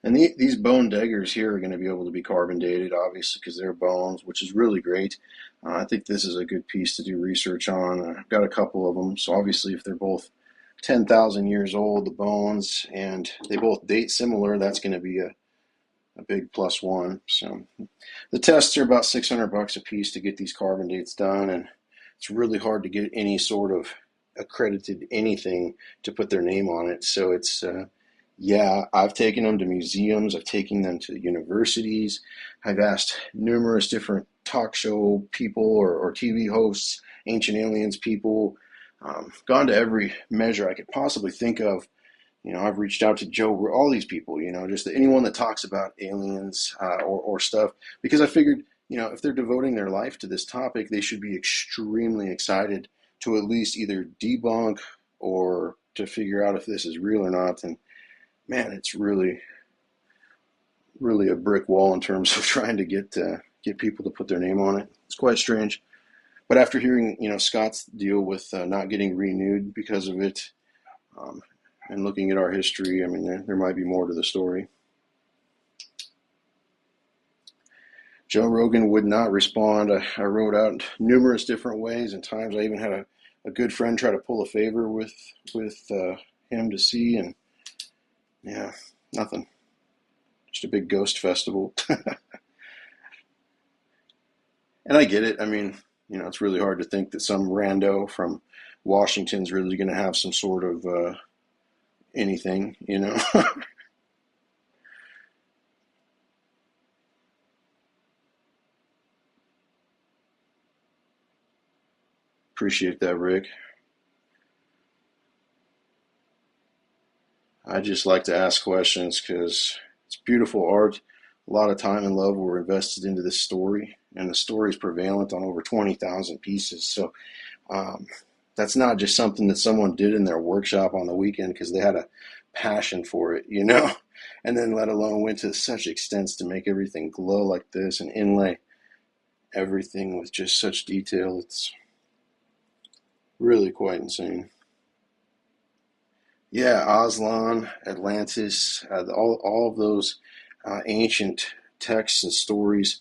And these bone daggers here are going to be able to be carbon dated, obviously, because they're bones, which is really great. I think this is a good piece to do research on. I've got a couple of them, so obviously if they're both 10,000 years old, the bones, and they both date similar, that's going to be a big plus one. So the tests are about $600 a piece to get these carbon dates done, and it's really hard to get any sort of accredited anything to put their name on it. So it's Yeah, I've taken them to museums, I've taken them to universities, I've asked numerous different talk show people or TV hosts, ancient aliens people, gone to every measure I could possibly think of. I've reached out to Joe, all these people, just anyone that talks about aliens or stuff, because I figured, if they're devoting their life to this topic, they should be extremely excited to at least either debunk or to figure out if this is real or not. And man, it's really, really a brick wall in terms of trying to get people to put their name on it. It's quite strange. But after hearing, Scott's deal with not getting renewed because of it, um, and looking at our history, I mean, there might be more to the story. Joe Rogan would not respond. I wrote out numerous different ways and times. I even had a good friend try to pull a favor with him to see, and yeah, nothing. Just a big ghost festival. And I get it. I mean, it's really hard to think that some rando from Washington's really going to have some sort of anything. Appreciate that, Rick. I just like to ask questions because it's beautiful art. A lot of time and love were invested into this story, and the story is prevalent on over 20,000 pieces. So um, that's not just something that someone did in their workshop on the weekend because they had a passion for it. And then let alone went to such extents to make everything glow like this and inlay everything with just such detail. It's really quite insane. Yeah, Aslan, Atlantis, all of those ancient texts and stories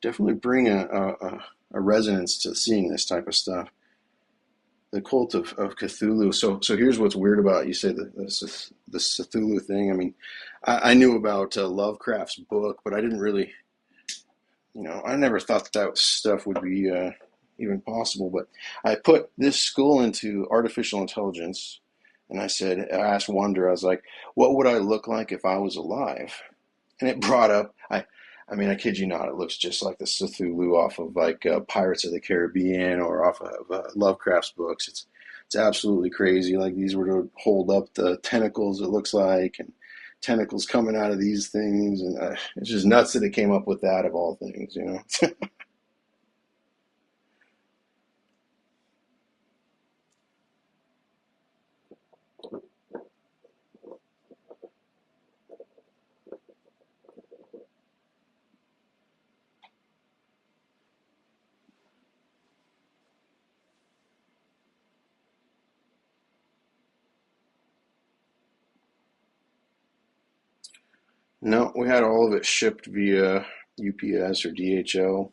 definitely bring a resonance to seeing this type of stuff. The cult of Cthulhu. So here's what's weird about you say the Cthulhu thing. I mean, I knew about Lovecraft's book, but I didn't really, I never thought that stuff would be even possible. But I put this school into artificial intelligence, and I asked Wonder, I was like, what would I look like if I was alive? And it brought up, I mean, I kid you not, it looks just like the Cthulhu off of like Pirates of the Caribbean or off of Lovecraft's books. It's absolutely crazy. Like these were to hold up the tentacles, it looks like, and tentacles coming out of these things, and it's just nuts that it came up with that of all things. No, we had all of it shipped via UPS or DHL.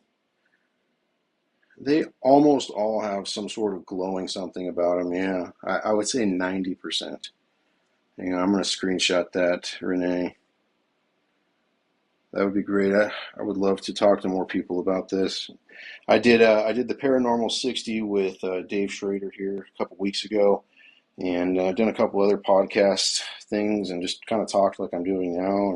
They almost all have some sort of glowing something about them. Yeah, I would say 90%. I'm going to screenshot that, Renee. That would be great. I would love to talk to more people about this. I did the Paranormal 60 with Dave Schrader here a couple weeks ago, and done a couple other podcast things, and just kind of talked like I'm doing now.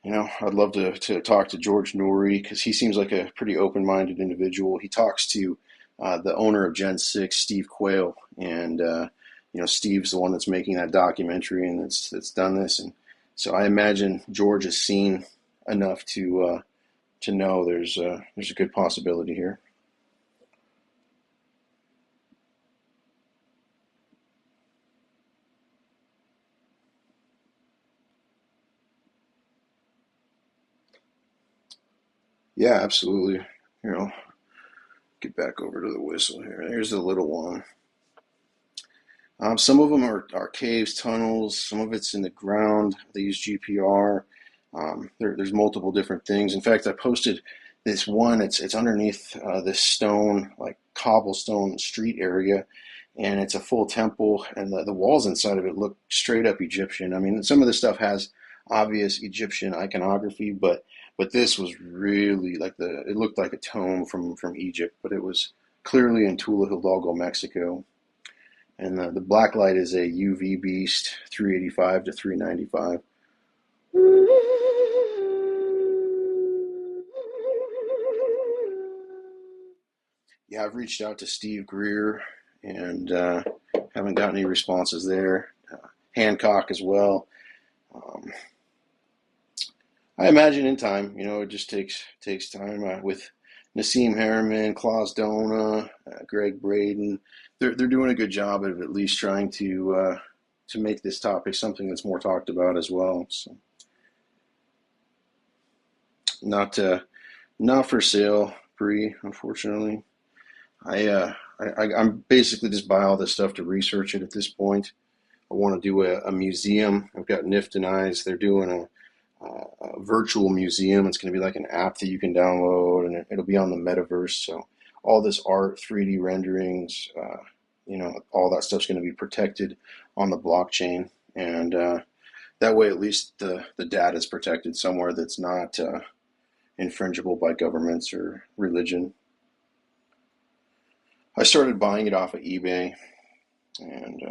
And I'd love to talk to George Noory because he seems like a pretty open-minded individual. He talks to the owner of Gen 6, Steve Quayle, and Steve's the one that's making that documentary and that's done this. And so I imagine George has seen enough to know there's a good possibility here. Yeah, absolutely. Get back over to the whistle here. There's the little one. Some of them are caves, tunnels. Some of it's in the ground. They use GPR. There's multiple different things. In fact, I posted this one. It's underneath this stone, like cobblestone street area, and it's a full temple. And the walls inside of it look straight up Egyptian. I mean, some of the stuff has obvious Egyptian iconography, but this was really like it looked like a tome from Egypt, but it was clearly in Tula, Hidalgo, Mexico. And the black light is a UV Beast 385 to 395. Yeah, I've reached out to Steve Greer and haven't gotten any responses there. Hancock as well. Um, I imagine in time, it just takes time with Nassim Harriman, Klaus Dona, Greg Braden. They're doing a good job of at least trying to make this topic something that's more talked about as well. So not for sale, Bree, unfortunately. I'm basically just buy all this stuff to research it at this point. I want to do a museum. I've got Nift and Eyes. They're doing a virtual museum. It's going to be like an app that you can download, and it'll be on the metaverse. So all this art, 3D renderings, all that stuff's going to be protected on the blockchain, and that way at least the data is protected somewhere that's not infringible by governments or religion. I started buying it off of eBay, and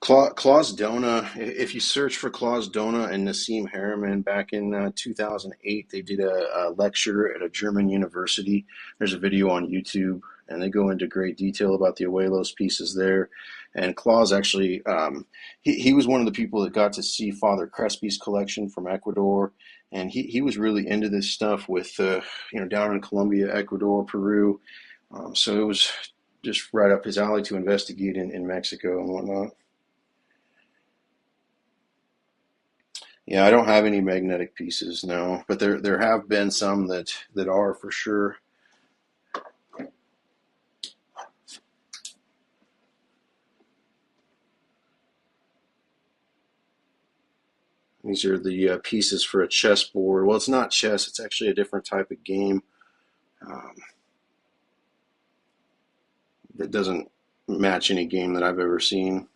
Klaus Dona, if you search for Klaus Dona and Nassim Harriman back in 2008, they did a lecture at a German university. There's a video on YouTube, and they go into great detail about the Ojuelos pieces there. And Klaus actually, he was one of the people that got to see Father Crespi's collection from Ecuador, and he was really into this stuff with, down in Colombia, Ecuador, Peru. So it was just right up his alley to investigate in Mexico and whatnot. Yeah, I don't have any magnetic pieces, no, but there have been some that are for sure. These are the pieces for a chessboard. Well, it's not chess; it's actually a different type of game um, that doesn't match any game that I've ever seen.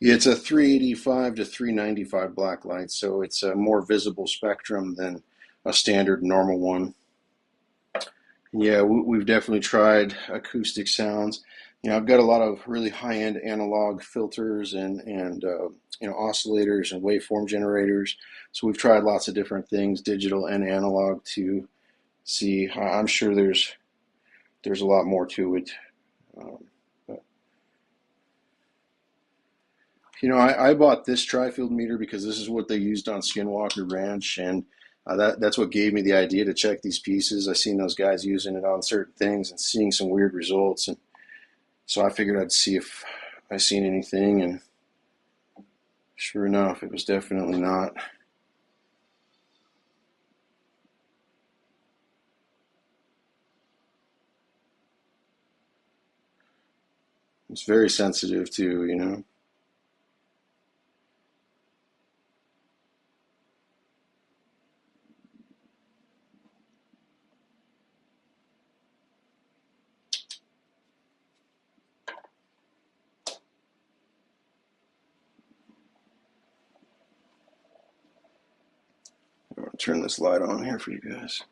Yeah, it's a 385 to 395 black light, so it's a more visible spectrum than a standard normal one. Yeah, we've definitely tried acoustic sounds. I've got a lot of really high-end analog filters and oscillators and waveform generators. So we've tried lots of different things, digital and analog, to see. I'm sure there's a lot more to it. But I bought this tri-field meter because this is what they used on Skinwalker Ranch, and that's what gave me the idea to check these pieces. I seen those guys using it on certain things and seeing some weird results, and so I figured I'd see if I seen anything, and sure enough, it was definitely not. It's very sensitive too. I'm gonna turn this light on here for you guys.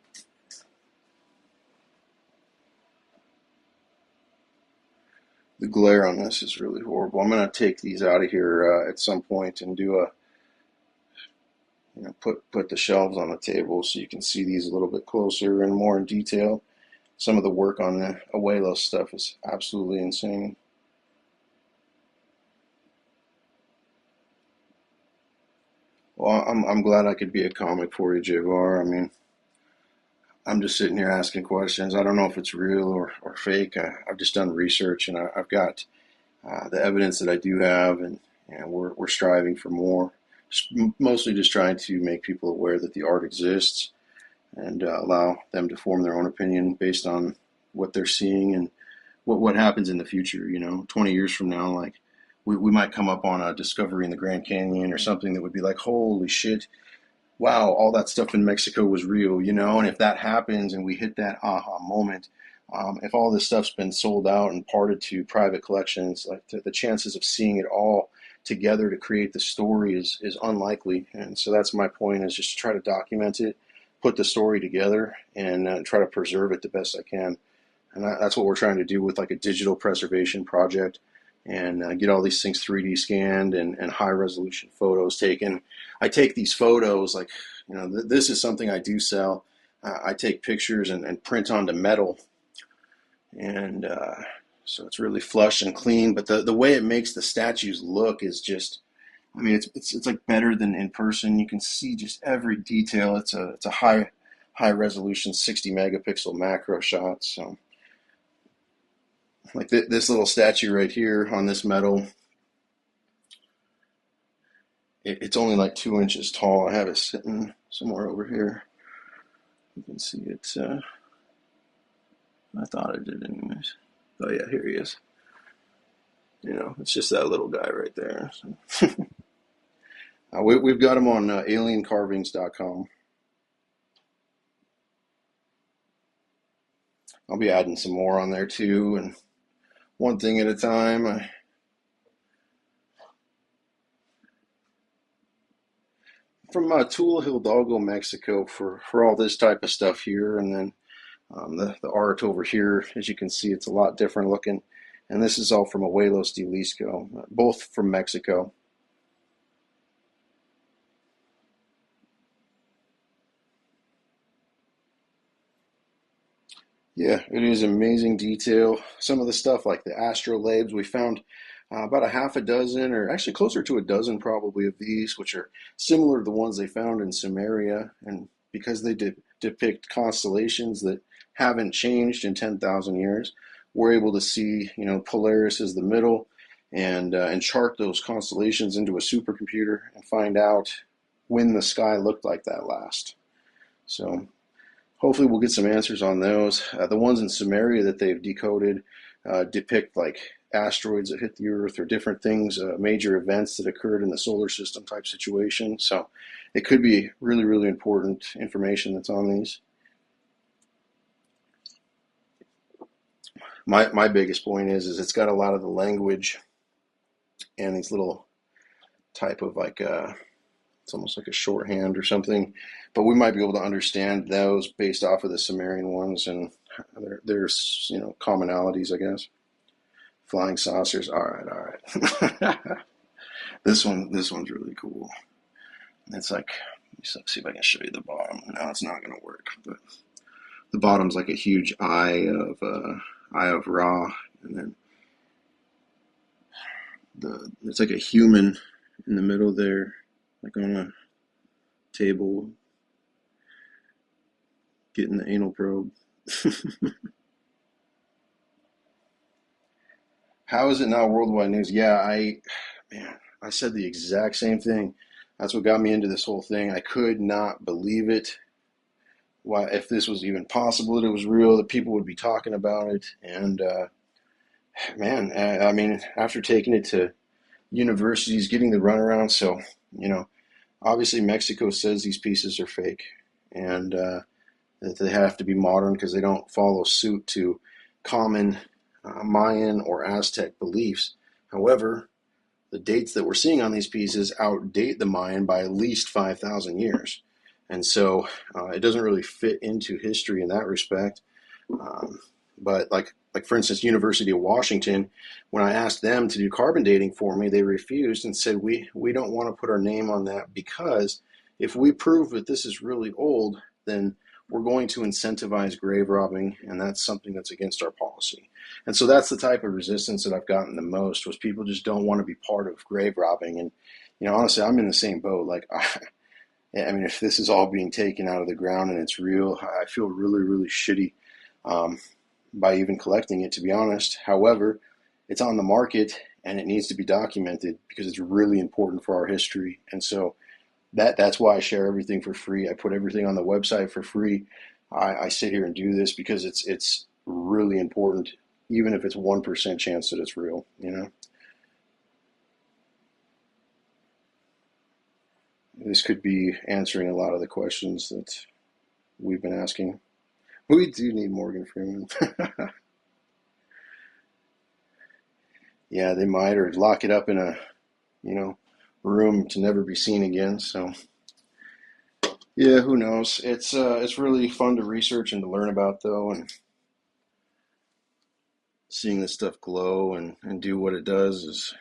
The glare on this is really horrible. I'm gonna take these out of here at some point and do put the shelves on the table so you can see these a little bit closer and more in detail. Some of the work on the Ojuelos stuff is absolutely insane. Well, I'm glad I could be a comic for you, Javar. I mean, I'm just sitting here asking questions. I don't know if it's real or fake. I've just done research, and I've got the evidence that I do have, and we're striving for more. Mostly just trying to make people aware that the art exists and allow them to form their own opinion based on what they're seeing and what happens in the future. 20 years from now, like we might come up on a discovery in the Grand Canyon or something that would be like, holy shit, wow, all that stuff in Mexico was real. And if that happens and we hit that aha moment, If all this stuff's been sold out and parted to private collections, like the chances of seeing it all together to create the story is unlikely. And so that's my point, is just to try to document it, put the story together, and try to preserve it the best I can. And that's what we're trying to do with like a digital preservation project, and get all these things 3D scanned and high resolution photos taken. I take these photos like, this is something I do sell. I take pictures and print onto metal, and so it's really flush and clean. But the way it makes the statues look is just, I mean, it's like better than in person. You can see just every detail. It's a high resolution 60 megapixel macro shot. So like this little statue right here on this metal, it's only like 2 inches tall. I have it sitting somewhere over here. You can see it. I thought I did anyways. Oh yeah, here he is. It's just that little guy right there. So. We've got him on aliencarvings.com. I'll be adding some more on there too, and one thing at a time. From Tula, Hidalgo, Mexico, for all this type of stuff here, and then the art over here, as you can see, it's a lot different looking. And this is all from Ojuelos, Jalisco, both from Mexico. Yeah, it is amazing detail. Some of the stuff like the astrolabes, we found about a half a dozen, or actually closer to a dozen probably, of these, which are similar to the ones they found in Samaria. And because they depict constellations that haven't changed in 10,000 years, we're able to see, Polaris is the middle, and chart those constellations into a supercomputer and find out when the sky looked like that last. So hopefully we'll get some answers on those. The ones in Samaria that they've decoded depict like asteroids that hit the Earth or different things, major events that occurred in the solar system type situation. So it could be really, really important information that's on these. My biggest point is it's got a lot of the language and these little type of like it's almost like a shorthand or something, but we might be able to understand those based off of the Sumerian ones, and there's commonalities, I guess. Flying saucers. All right. This one's really cool. It's like, let's see if I can show you the bottom. No, it's not gonna work, but the bottom's like a huge eye of Ra, and then it's like a human in the middle there, like on a table, getting the anal probe. How is it not worldwide news? Yeah, I said the exact same thing. That's what got me into this whole thing. I could not believe it. Why, if this was even possible, that it was real, that people would be talking about it. And man, I mean, after taking it to universities, getting the runaround, so obviously Mexico says these pieces are fake, and that they have to be modern because they don't follow suit to common Mayan or Aztec beliefs. However, the dates that we're seeing on these pieces outdate the Mayan by at least 5,000 years. And so it doesn't really fit into history in that respect. But like for instance, University of Washington, when I asked them to do carbon dating for me, they refused and said, we don't want to put our name on that, because if we prove that this is really old, then we're going to incentivize grave robbing, and that's something that's against our policy. And so that's the type of resistance that I've gotten the most, was people just don't want to be part of grave robbing. And honestly, I'm in the same boat. Like, I mean, if this is all being taken out of the ground and it's real, I feel really, really shitty by even collecting it, to be honest. However, it's on the market and it needs to be documented because it's really important for our history. And so that's why I share everything for free. I put everything on the website for free. I sit here and do this because it's really important, even if it's 1% chance that it's real. This could be answering a lot of the questions that we've been asking. We do need Morgan Freeman. Yeah, they might, or lock it up in a, you know, room to never be seen again. So yeah, who knows? It's really fun to research and to learn about though, and seeing this stuff glow and do what it does is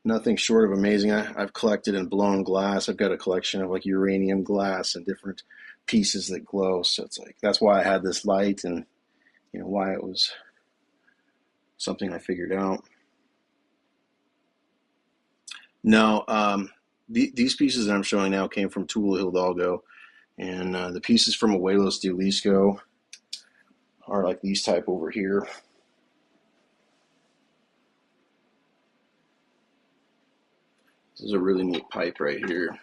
nothing short of amazing. I've collected and blown glass. I've got a collection of like uranium glass and different pieces that glow. So it's like that's why I had this light, and you know why it was something I figured out. No, these pieces that I'm showing now came from Tula, Hidalgo, and the pieces from Ojuelos, Jalisco are like these type over here. This is a really neat pipe right here.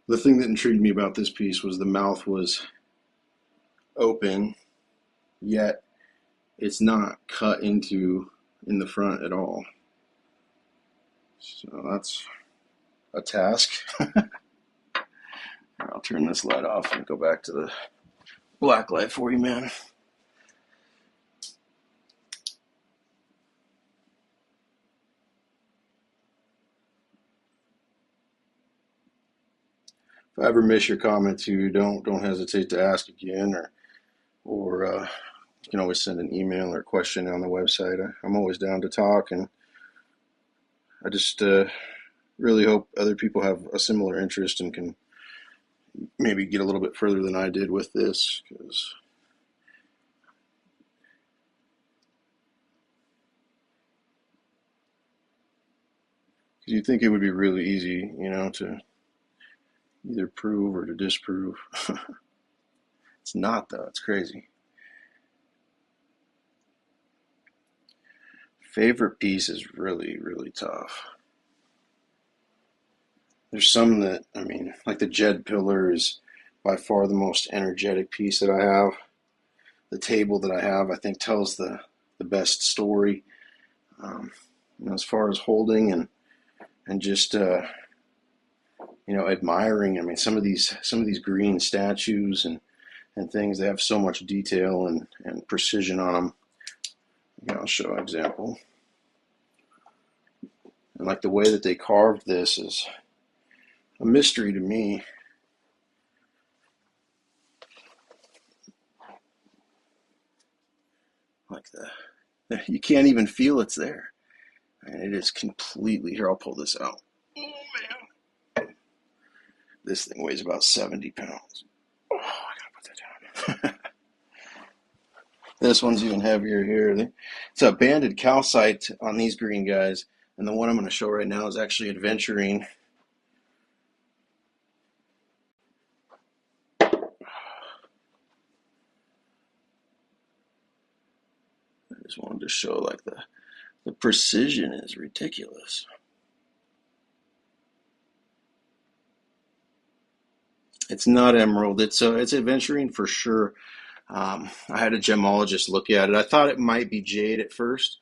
The thing that intrigued me about this piece was the mouth was open, yet it's not cut into in the front at all. So that's a task. I'll turn this light off and go back to the black light for you, man. If I ever miss your comment too, don't hesitate to ask again, or you can always send an email or question on the website. I'm always down to talk, and I just really hope other people have a similar interest and can maybe get a little bit further than I did with this, because you'd think it would be really easy, you know, to either prove or to disprove. It's not, though. It's crazy. Favorite piece is really, really tough. There's some that, I mean, like the Jed pillar is by far the most energetic piece that I have. The table that I have, I think, tells the best story. You know, as far as holding and just you know, admiring. I mean, some of these green statues and things, they have so much detail and precision on them. You know, I'll show an example. And like the way that they carved this is a mystery to me. Like you can't even feel it's there. And it is completely, here, I'll pull this out. Oh man. This thing weighs about 70 pounds. Oh, I gotta put that down. This one's even heavier here. It's a banded calcite on these green guys. And the one I'm going to show right now is actually adventurine. I just wanted to show like the precision is ridiculous. It's not emerald. It's adventurine for sure. I had a gemologist look at it. I thought it might be jade at first,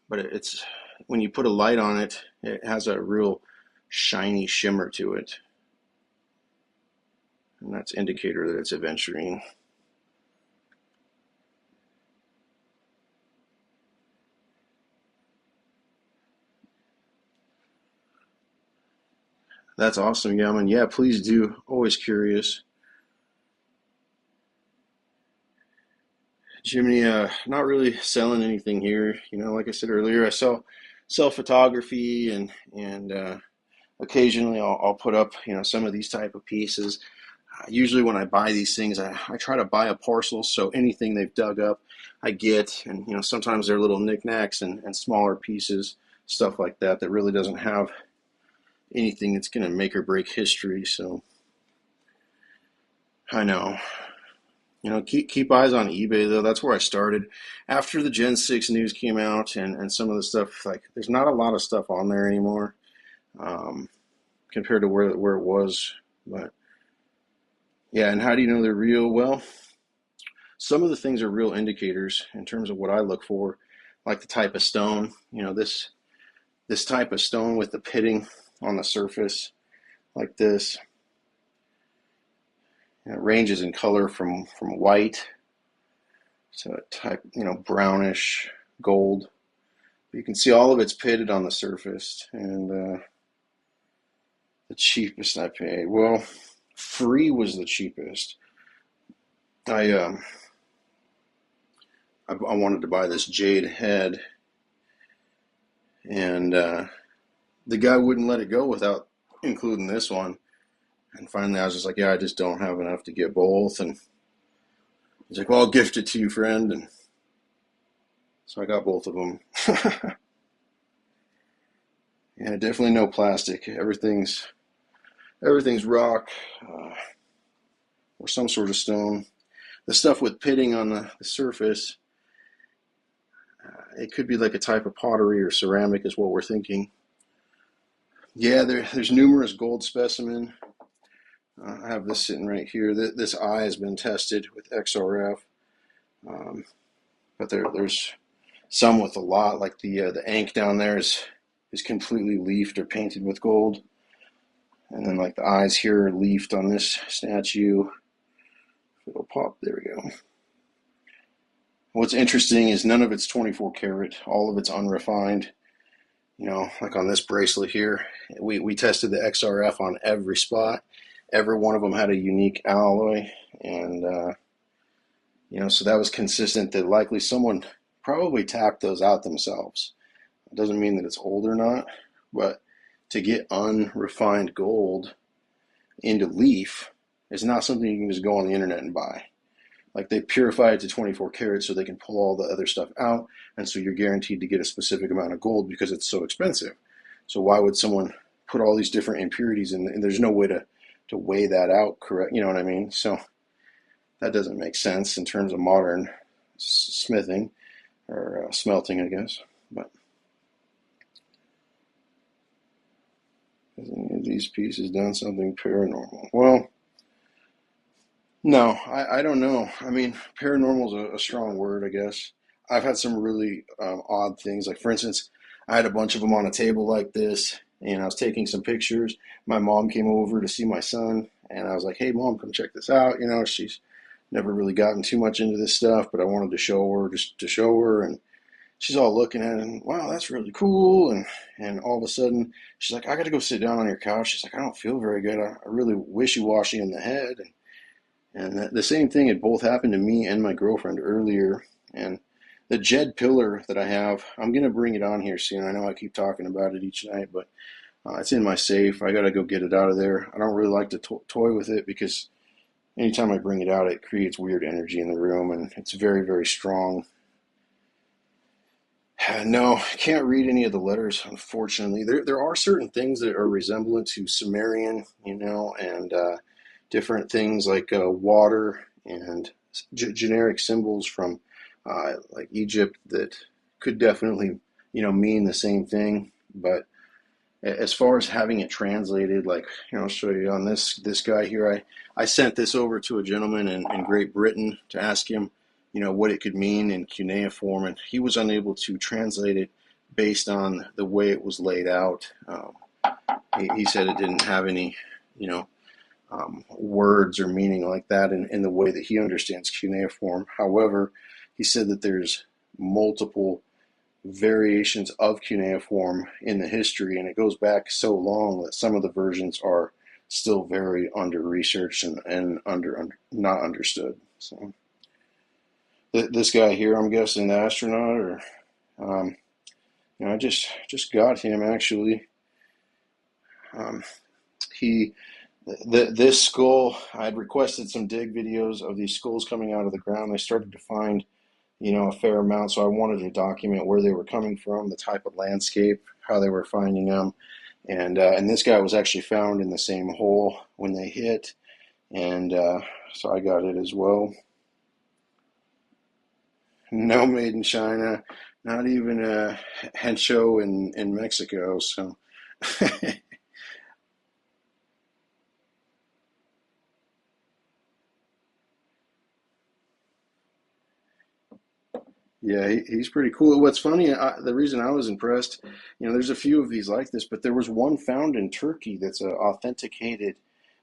but it's when you put a light on it, it has a real shiny shimmer to it, and that's indicator that it's adventurine. That's awesome, Yaman. Yeah, please do. Always curious. Jimmy, not really selling anything here. You know, like I said earlier, I sell photography and occasionally I'll put up, you know, some of these type of pieces. Usually when I buy these things, I try to buy a parcel, so anything they've dug up, I get. And, you know, sometimes they're little knickknacks and smaller pieces, stuff like that, that really doesn't have anything that's going to make or break history. So I know. Keep eyes on eBay though. That's where I started. After the Gen 6 news came out and some of the stuff, like there's not a lot of stuff on there anymore, um, compared to where it was. But yeah, and how do you know they're real? Well, some of the things are real indicators in terms of what I look for, like the type of stone. This type of stone with the pitting on the surface, like this. It ranges in color from white to a type, brownish gold. You can see all of it's pitted on the surface. And the cheapest I paid, well, free was the cheapest. I I wanted to buy this jade head, and the guy wouldn't let it go without including this one. And finally, I was just like, yeah, I just don't have enough to get both. And he's like, well, I'll gift it to you, friend. And so I got both of them. Yeah, definitely no plastic. Everything's rock or some sort of stone. The stuff with pitting on the surface, it could be like a type of pottery or ceramic, is what we're thinking. Yeah, there's numerous gold specimen. I have this sitting right here. This eye has been tested with XRF, but there's some with a lot, like the ink down there is completely leafed or painted with gold, and then like the eyes here are leafed on this statue. It'll pop. There we go. What's interesting is none of it's 24 karat. All of it's unrefined. Like on this bracelet here, we tested the XRF on every spot. Every one of them had a unique alloy, and so that was consistent that likely someone probably tapped those out themselves. It doesn't mean that it's old or not, but to get unrefined gold into leaf is not something you can just go on the internet and buy. Like they purify it to 24 karat so they can pull all the other stuff out, and so you're guaranteed to get a specific amount of gold because it's so expensive. So why would someone put all these different impurities in, and there's no way to weigh that out correct, you know what I mean? So that doesn't make sense in terms of modern smithing or smelting, I guess. But has any of these pieces done something paranormal? Well, no, I don't know. I mean, paranormal is a strong word, I guess. I've had some really odd things. Like, for instance, I had a bunch of them on a table like this, and I was taking some pictures. My mom came over to see my son, and I was like, hey, Mom, come check this out. She's never really gotten too much into this stuff, but I wanted to show her, just to show her. And she's all looking at it, and wow, that's really cool. And all of a sudden, she's like, I got to go sit down on your couch. She's like, I don't feel very good. I really wishy-washy in the head. And the same thing had both happened to me and my girlfriend earlier. And the Jed pillar that I have, I'm going to bring it on here soon. I know I keep talking about it each night, but it's in my safe. I got to go get it out of there. I don't really like to toy with it because anytime I bring it out, it creates weird energy in the room, and it's very, very strong. No, I can't read any of the letters, unfortunately. There are certain things that are resemblant to Sumerian, and different things like water and generic symbols from like Egypt that could definitely, mean the same thing. But as far as having it translated, like, I'll show you on this guy here. I sent this over to a gentleman in Great Britain to ask him, what it could mean in cuneiform, and he was unable to translate it based on the way it was laid out. He said it didn't have any, words or meaning like that in the way that he understands cuneiform. However, he said that there's multiple variations of cuneiform in the history, and it goes back so long that some of the versions are still very under researched and not understood. So this guy here, I'm guessing the astronaut, or I just got him actually. This skull, I had requested some dig videos of these skulls coming out of the ground. They started to find, a fair amount, so I wanted to document where they were coming from, the type of landscape, how they were finding them, and this guy was actually found in the same hole when they hit, and so I got it as well. No made in China, not even a Hensho in Mexico. So, yeah, he's pretty cool. What's funny, the reason I was impressed, there's a few of these like this, but there was one found in Turkey that's an authenticated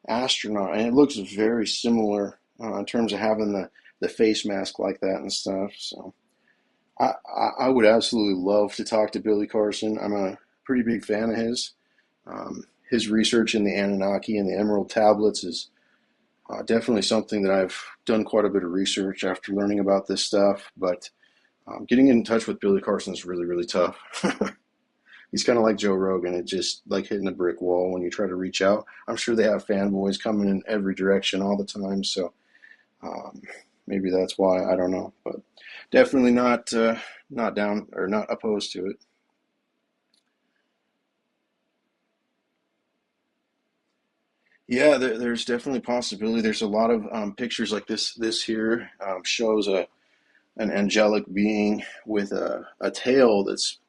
astronaut, and it looks very similar in terms of having the face mask like that and stuff. So I would absolutely love to talk to Billy Carson. I'm a pretty big fan of his. His research in the Anunnaki and the Emerald Tablets is definitely something that I've done quite a bit of research after learning about this stuff, but getting in touch with Billy Carson is really, really tough. He's kind of like Joe Rogan. It's just like hitting a brick wall when you try to reach out. I'm sure they have fanboys coming in every direction all the time, so um, maybe that's why. I don't know, but definitely not down or not opposed to it. Yeah, there's definitely a possibility. There's a lot of pictures like this. This here shows an angelic being with a tail that's.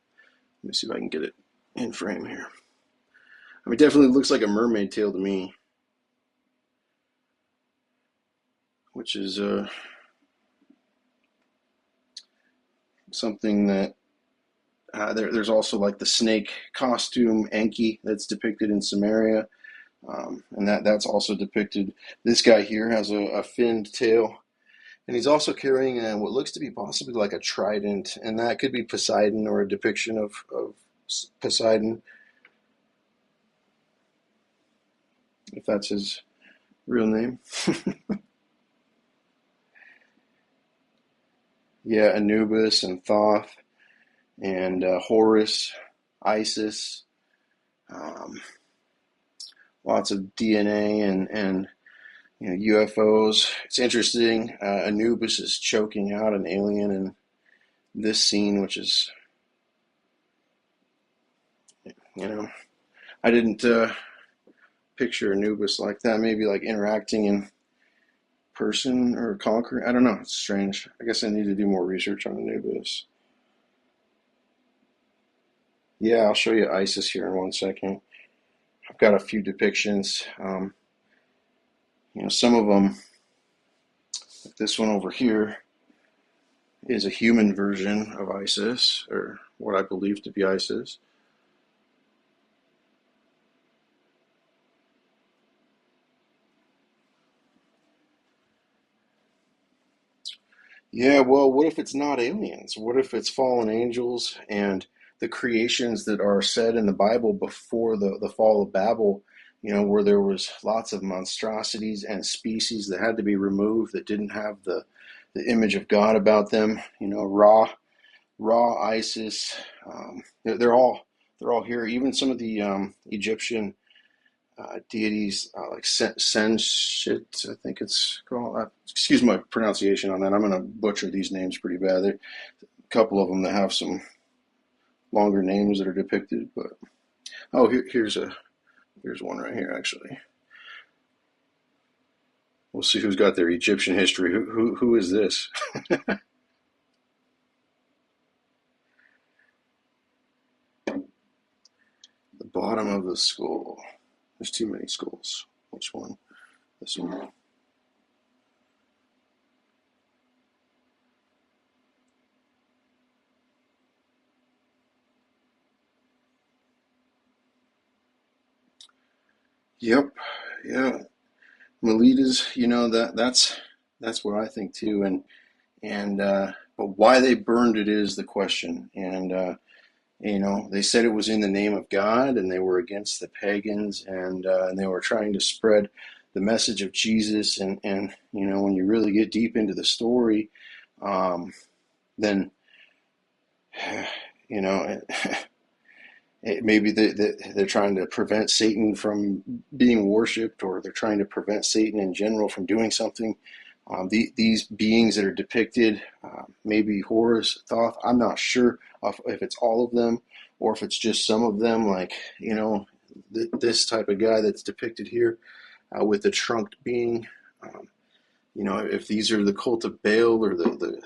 Let me see if I can get it in frame here. I mean, it definitely looks like a mermaid tail to me, which is something that there's also like the snake costume Enki that's depicted in Samaria, and that's also depicted. This guy here has a finned tail, and he's also carrying what looks to be possibly like a trident, and that could be Poseidon or a depiction of Poseidon, if that's his real name. Yeah, Anubis and Thoth and Horus, Isis, um, lots of DNA and UFOs. It's interesting. Anubis is choking out an alien in this scene, which is you know I didn't picture Anubis like that. Maybe like interacting in person or conquering. I don't know. It's strange. I guess I need to do more research on Anubis. Yeah, I'll show you Isis here in 1 second. I've got a few depictions. Some of them, like this one over here, is a human version of Isis, or what I believe to be Isis. Yeah, well, what if it's not aliens? What if it's fallen angels and the creations that are said in the Bible before the fall of Babel, where there was lots of monstrosities and species that had to be removed that didn't have the image of God about them, raw Isis, they're all here. Even some of the Egyptian deities like Senshit, I think it's called. Excuse my pronunciation on that. I'm going to butcher these names pretty bad. There are a couple of them that have some longer names that are depicted, but oh, here's one right here actually. We'll see who's got their Egyptian history. Who is this? The bottom of the skull. There's too many skulls. Which one? This one. Yep. Yeah. Melita's, that's what I think too. And but why they burned it is the question. And they said it was in the name of God, and they were against the pagans, and they were trying to spread the message of Jesus. And when you really get deep into the story, then you know maybe they're trying to prevent Satan from being worshipped, or they're trying to prevent Satan in general from doing something. These beings that are depicted, maybe Horus, Thoth, I'm not sure if it's all of them or if it's just some of them, like, this type of guy that's depicted here with the trunked being. If these are the cult of Baal or the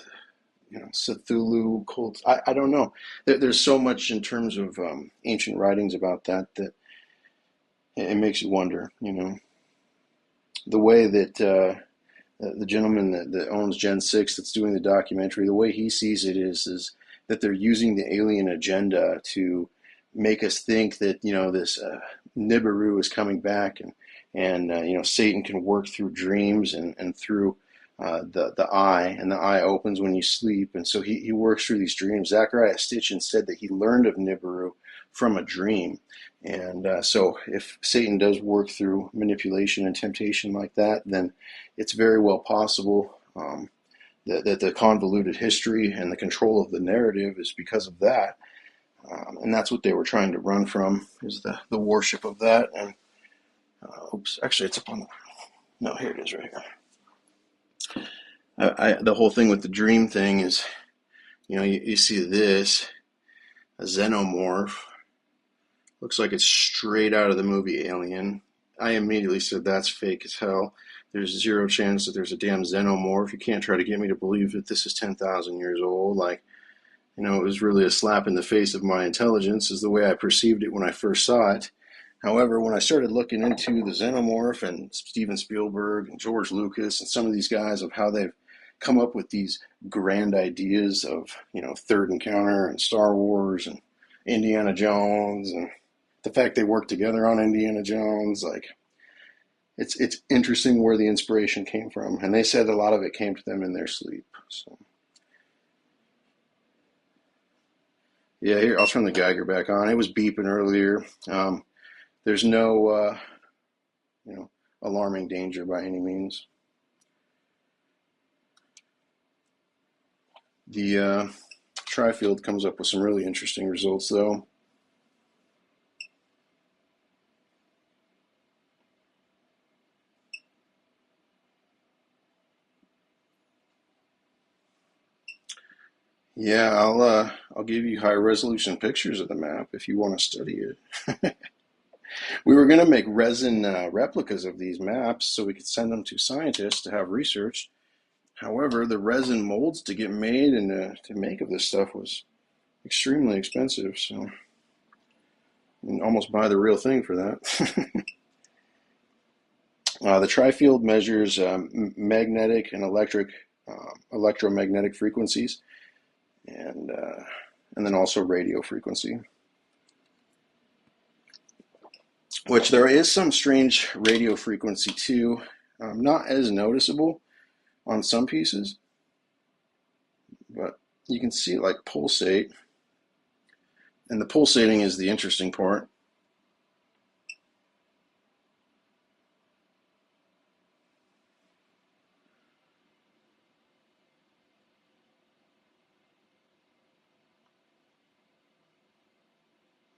Cthulhu cults. I don't know. There's so much in terms of ancient writings about that it makes you wonder. The way that the gentleman that owns Gen 6 that's doing the documentary, the way he sees it is that they're using the alien agenda to make us think that, this Nibiru is coming back, and Satan can work through dreams and through the eye, and the eye opens when you sleep, and so he works through these dreams. Zachariah Stitchin said that he learned of Nibiru from a dream, and so if Satan does work through manipulation and temptation like that, then it's very well possible that the convoluted history and the control of the narrative is because of that. And that's what they were trying to run from, is the worship of that. And oops, actually it's up on no, here it is right here. The whole thing with the dream thing is, you see this, a xenomorph. Looks like it's straight out of the movie Alien. I immediately said that's fake as hell. There's zero chance that there's a damn xenomorph. You can't try to get me to believe that this is 10,000 years old. It was really a slap in the face of my intelligence, is the way I perceived it when I first saw it. However, when I started looking into the xenomorph and Steven Spielberg and George Lucas and some of these guys, of how they've come up with these grand ideas of, Third Encounter and Star Wars and Indiana Jones, and the fact they worked together on Indiana Jones, it's interesting where the inspiration came from. And they said a lot of it came to them in their sleep. So yeah, here, I'll turn the Geiger back on. It was beeping earlier. There's no, alarming danger by any means. The tri-field comes up with some really interesting results, though. Yeah, I'll give you high resolution pictures of the map if you want to study it. We were going to make resin replicas of these maps so we could send them to scientists to have researched. However, the resin molds to get made and to make of this stuff was extremely expensive, so you can almost buy the real thing for that. The tri-field measures magnetic and electromagnetic frequencies, and then also radio frequency, which there is some strange radio frequency too, not as noticeable on some pieces, but you can see it pulsate, and the pulsating is the interesting part.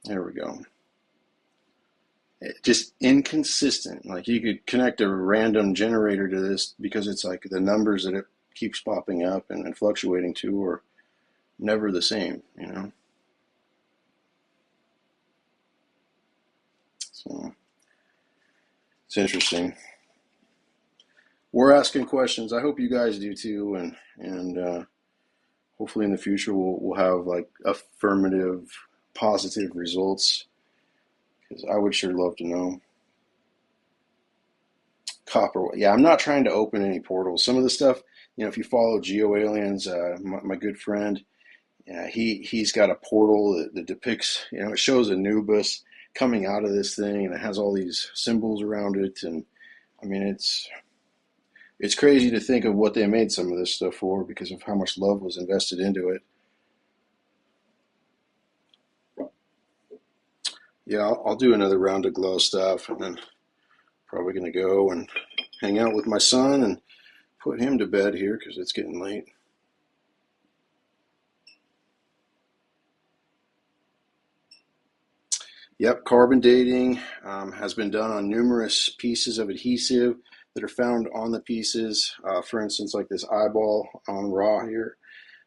There we go. Just inconsistent. You could connect a random generator to this, because it's the numbers that it keeps popping up and fluctuating to are never the same, So it's interesting. We're asking questions. I hope you guys do too, and hopefully in the future we'll have affirmative, positive results, because I would sure love to know. Copper. Yeah, I'm not trying to open any portals. Some of the stuff, if you follow Geo Aliens, my good friend, he's got a portal that depicts, it shows Anubis coming out of this thing, and it has all these symbols around it, and I mean it's crazy to think of what they made some of this stuff for, because of how much love was invested into it. Yeah, I'll do another round of glow stuff, and then probably going to go and hang out with my son and put him to bed here, because it's getting late. Yep, carbon dating has been done on numerous pieces of adhesive that are found on the pieces. For instance, like this eyeball on raw here.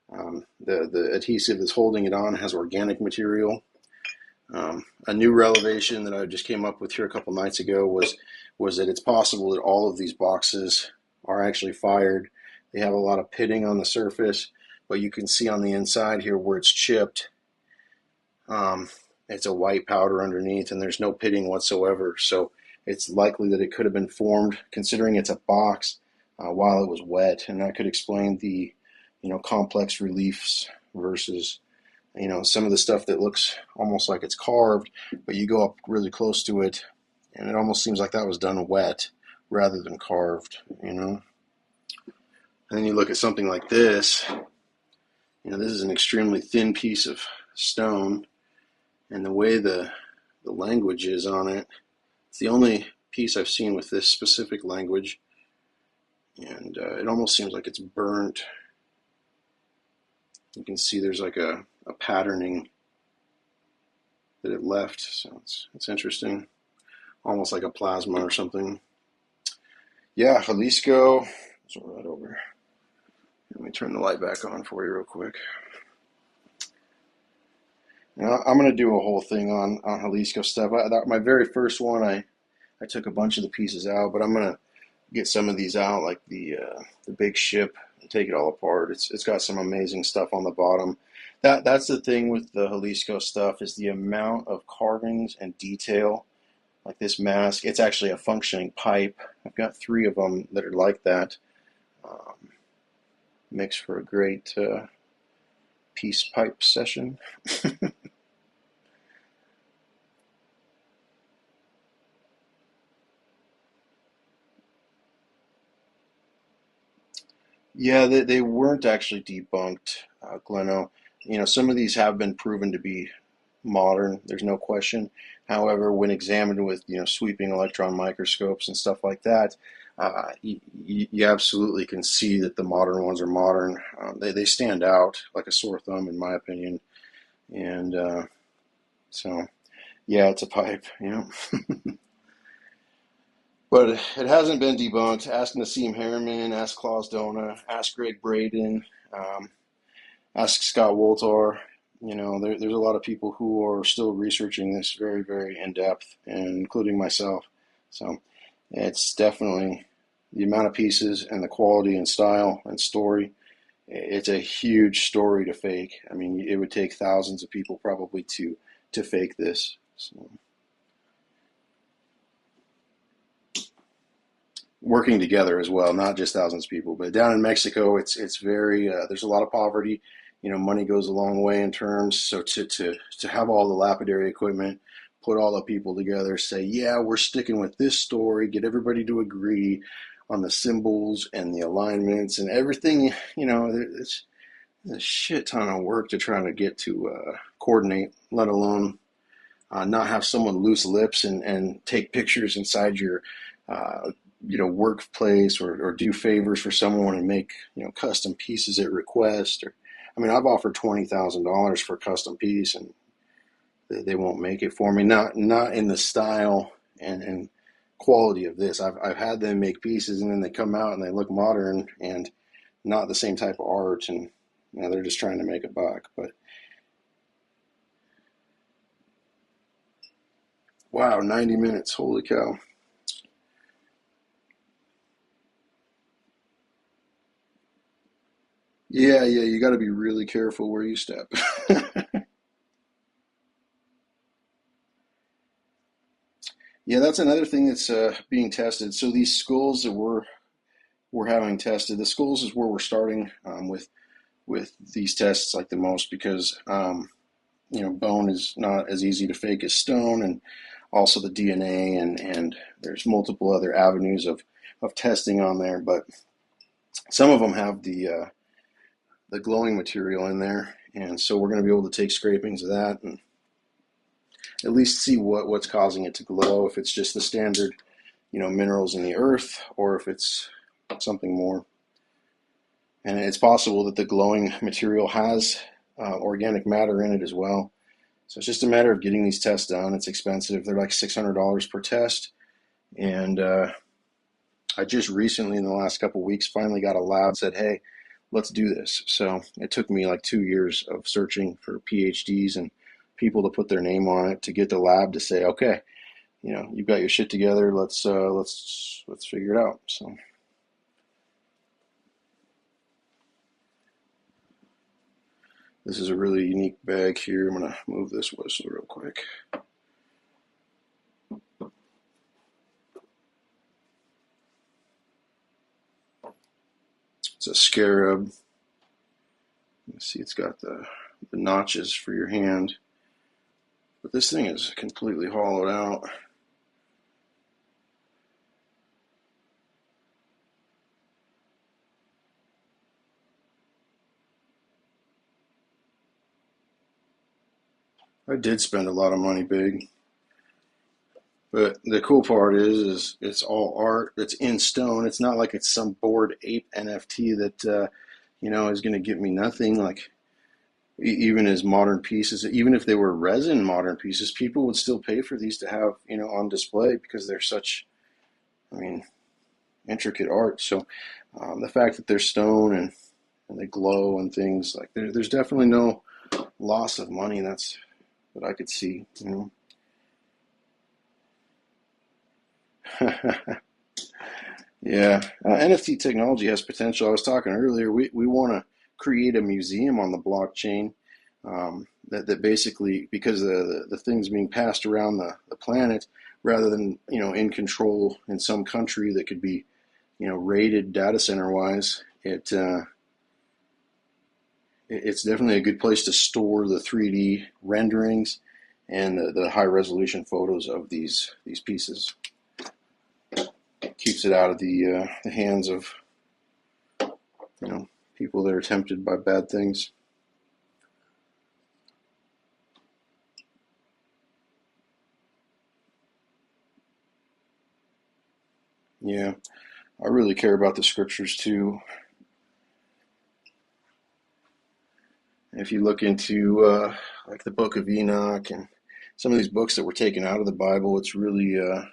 The adhesive that's holding it on has organic material. A new revelation that I just came up with here a couple nights ago was that it's possible that all of these boxes are actually fired. They have a lot of pitting on the surface, but you can see on the inside here where it's chipped, it's a white powder underneath, and there's no pitting whatsoever. So it's likely that it could have been formed, considering it's a box, while it was wet, and that could explain the, complex reliefs versus, some of the stuff that looks almost like it's carved, but you go up really close to it, and it almost seems like that was done wet rather than carved. And then you look at something like this. This is an extremely thin piece of stone, and the way the language is on it, it's the only piece I've seen with this specific language, and it almost seems like it's burnt. You can see there's like a patterning that it left, so it's interesting, almost like a plasma or something. Yeah, Jalisco. Let's roll that over. Let me turn the light back on for you real quick. Now, I'm going to do a whole thing on Jalisco stuff. My very first one, I took a bunch of the pieces out, but I'm going to get some of these out, like the big ship, and take it all apart. It's got some amazing stuff on the bottom. That's the thing with the Jalisco stuff, is the amount of carvings and detail. Like this mask, it's actually a functioning pipe. I've got 3 of them that are like that. Makes for a great peace pipe session. Yeah, they weren't actually debunked, Gleno. Some of these have been proven to be modern, there's no question. However, when examined with, sweeping electron microscopes and stuff like that, you absolutely can see that the modern ones are modern. They stand out like a sore thumb, in my opinion. And so, yeah, it's a pipe, But it hasn't been debunked. Ask Nassim Harriman, ask Klaus Dona, ask Greg Braden, ask Scott Woltar. There's a lot of people who are still researching this very, very in depth, and including myself. So it's definitely the amount of pieces and the quality and style and story. It's a huge story to fake. I mean, it would take thousands of people probably to fake this. So, working together as well, not just thousands of people. But down in Mexico, it's very there's a lot of poverty. Money goes a long way in terms. So to have all the lapidary equipment, put all the people together, say, yeah, we're sticking with this story, get everybody to agree on the symbols and the alignments and everything. It's a shit ton of work to try to get to coordinate, let alone not have someone loose lips and take pictures inside your workplace, or do favors for someone and make custom pieces at request. Or I've offered $20,000 for a custom piece, and they won't make it for me. Not in the style and quality of this. I've had them make pieces, and then they come out and they look modern and not the same type of art, and they're just trying to make a buck. But wow, 90 minutes, holy cow. Yeah, you got to be really careful where you step. Yeah, that's another thing that's being tested. So these skulls that we're having tested, the skulls is where we're starting with these tests like the most, because bone is not as easy to fake as stone, and also the DNA, and there's multiple other avenues of testing on there. But some of them have the glowing material in there, and so we're going to be able to take scrapings of that and at least see what's causing it to glow, if it's just the standard minerals in the earth, or if it's something more. And it's possible that the glowing material has organic matter in it as well. So it's just a matter of getting these tests done. It's expensive. They're like $600 per test. And I just recently, in the last couple of weeks, finally got a lab that said, hey, let's do this. So it took me like 2 years of searching for PhDs and people to put their name on it to get the lab to say, okay, you've got your shit together. Let's figure it out. So This is a really unique bag here. I'm going to move this whistle real quick. It's a scarab. You see it's got the notches for your hand. But this thing is completely hollowed out. I did spend a lot of money big. But the cool part is it's all art. It's in stone. It's not like it's some Bored Ape NFT that is going to get me nothing. Like even as modern pieces, even if they were resin modern pieces, people would still pay for these to have on display because they're such, intricate art. So the fact that they're stone and they glow and things like there's definitely no loss of money. That's what I could see. Yeah, NFT technology has potential. I was talking earlier, we want to create a museum on the blockchain that basically, because the things being passed around the planet, rather than, in control in some country that could be, rated data center wise, it's definitely a good place to store the 3D renderings and the high resolution photos of these pieces. Keeps it out of the hands of people that are tempted by bad things. Yeah, I really care about the scriptures too. If you look into like the Book of Enoch and some of these books that were taken out of the Bible, it's really a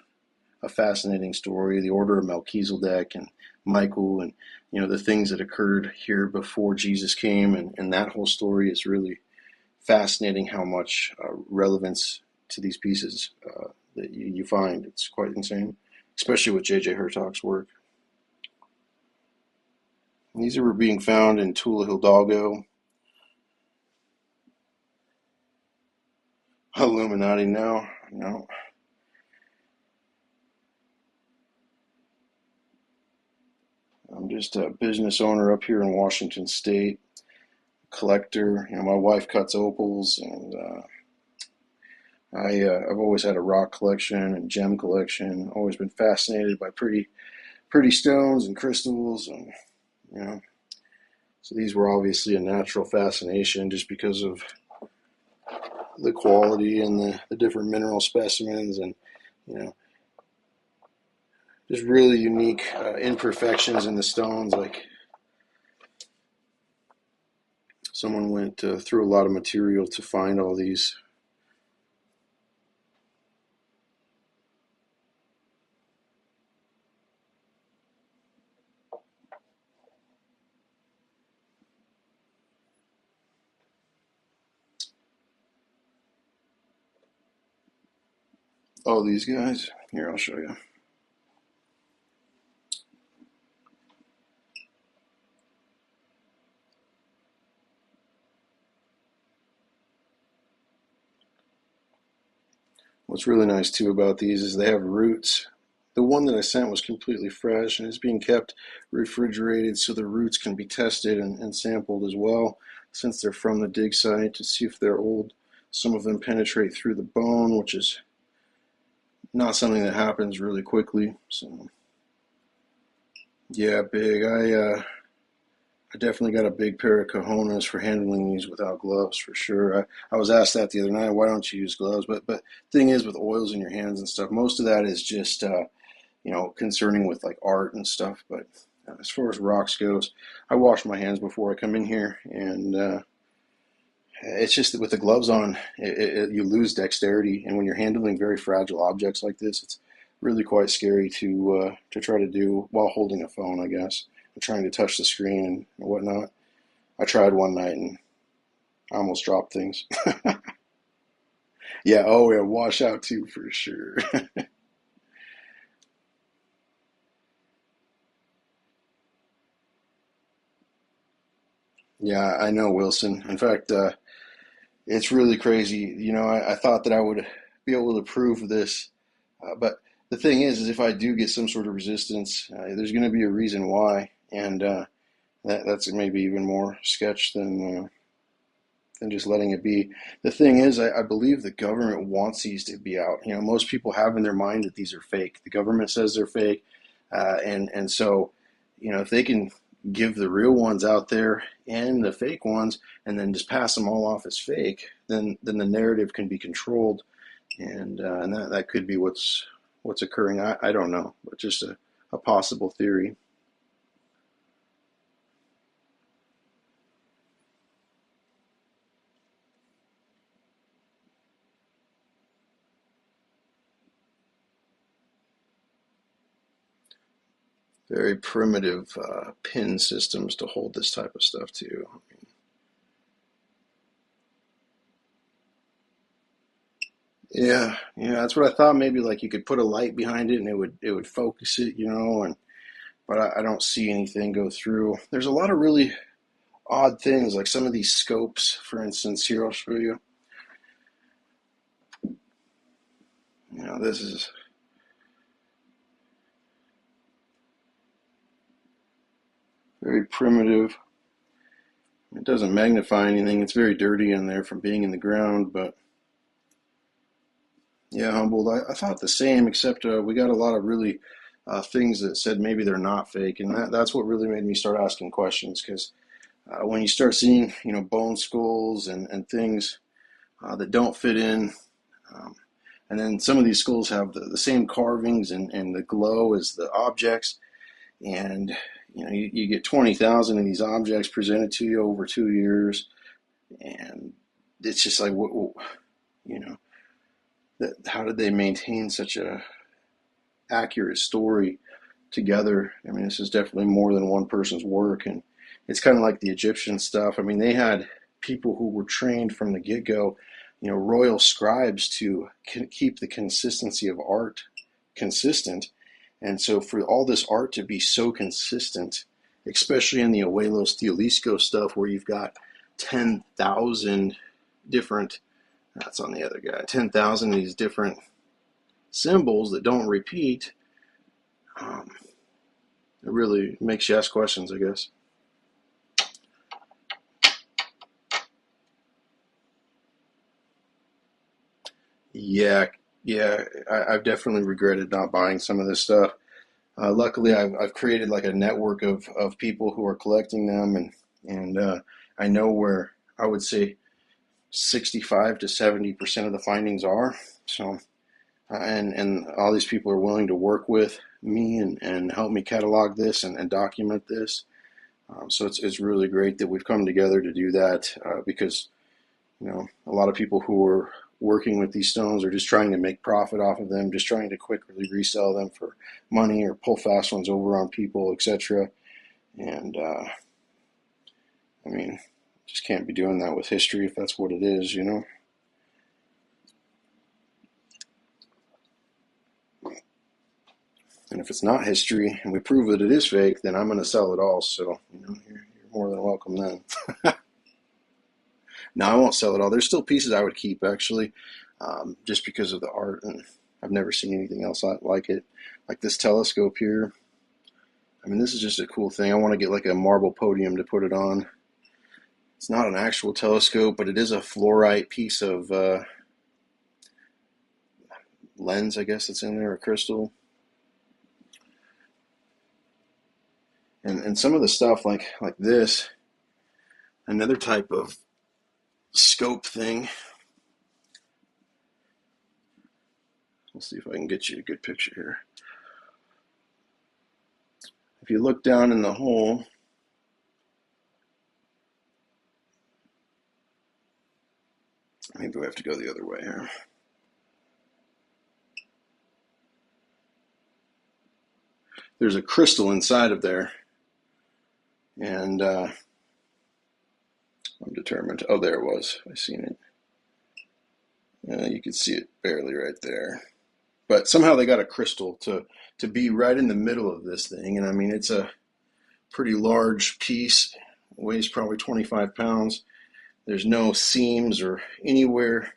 fascinating story. The Order of Melchizedek and Michael, and the things that occurred here before Jesus came, and that whole story is really fascinating. How much relevance to these pieces that you find. It's quite insane, especially with J.J. Hertog's work. And these are being found in Tula, Hidalgo. Illuminati now? No. I'm just a business owner up here in Washington State, collector. My wife cuts opals, and I've always had a rock collection and gem collection. Always been fascinated by pretty stones and crystals, and so these were obviously a natural fascination just because of the quality and the different mineral specimens, and just really unique imperfections in the stones. Like someone went through a lot of material to find all these. Oh, these guys. Here, I'll show you. What's really nice too about these is they have roots. The one that I sent was completely fresh and is being kept refrigerated so the roots can be tested and sampled as well, since they're from the dig site, to see if they're old. Some of them penetrate through the bone, which is not something that happens really quickly. So yeah, big. I definitely got a big pair of cojones for handling these without gloves, for sure. I was asked that the other night, why don't you use gloves? But thing is, with oils in your hands and stuff, most of that is just concerning with like art and stuff. But as far as rocks goes, I wash my hands before I come in here, and it's just that with the gloves on, you lose dexterity, and when you're handling very fragile objects like this, it's really quite scary to try to do while holding a phone, I guess, and trying to touch the screen and whatnot. I tried one night and I almost dropped things. Yeah, oh yeah, wash out too for sure. Yeah, I know, Wilson. In fact, it's really crazy. I thought that I would be able to prove this, but the thing is if I do get some sort of resistance, there's going to be a reason why, and that's maybe even more sketch than just letting it be. The thing is, I believe the government wants these to be out. Most people have in their mind that these are fake. The government says they're fake, and so, if they can give the real ones out there and the fake ones, and then just pass them all off as fake, then the narrative can be controlled, and that could be what's occurring. I don't know, but just a possible theory. Very primitive pin systems to hold this type of stuff too. Yeah, yeah, that's what I thought. Maybe like you could put a light behind it and it would focus it, and but I don't see anything go through. There's a lot of really odd things, like some of these scopes, for instance. Here, I'll show you. This is very primitive. It doesn't magnify anything. It's very dirty in there from being in the ground, but yeah, Humboldt. I thought the same, except we got a lot of really things that said maybe they're not fake, and that's what really made me start asking questions. Because when you start seeing, bone skulls and things that don't fit in, um, and then some of these skulls have the same carvings and the glow as the objects, and you get 20,000 of these objects presented to you over 2 years, and it's just like, you know, how did they maintain such a accurate story together? I mean, this is definitely more than one person's work, and it's kind of like the Egyptian stuff. I mean, they had people who were trained from the get-go, royal scribes to keep the consistency of art consistent. And so for all this art to be so consistent, especially in the Ojuelos Jalisco stuff where you've got 10,000 different, that's on the other guy, 10,000 of these different symbols that don't repeat, um, it really makes you ask questions, I guess. Yeah, yeah, I've definitely regretted not buying some of this stuff. Luckily, I've created like a network of people who are collecting them, and I know where I would say 65 to 70% of the findings are. So, and all these people are willing to work with me and help me catalog this and document this. So it's really great that we've come together to do that, because a lot of people who are working with these stones are just trying to make profit off of them, just trying to quickly resell them for money or pull fast ones over on people, etc. And I mean, just can't be doing that with history if that's what it is. And if it's not history and we prove that it is fake, then I'm going to sell it all. So, you're more than welcome then. No, I won't sell it all. There's still pieces I would keep, actually, just because of the art, and I've never seen anything else like it. Like this telescope here. I mean, this is just a cool thing. I want to get like a marble podium to put it on. It's not an actual telescope, but it is a fluorite piece of lens, I guess, that's in there, a crystal. And some of the stuff like this, another type of scope thing. Let's see if I can get you a good picture here. If you look down in the hole, maybe we have to go the other way here. There's a crystal inside of there, and I'm determined. Oh, there it was. I seen it. You can see it barely right there. But somehow they got a crystal to be right in the middle of this thing, and I mean it's a pretty large piece, weighs probably 25 pounds. There's no seams or anywhere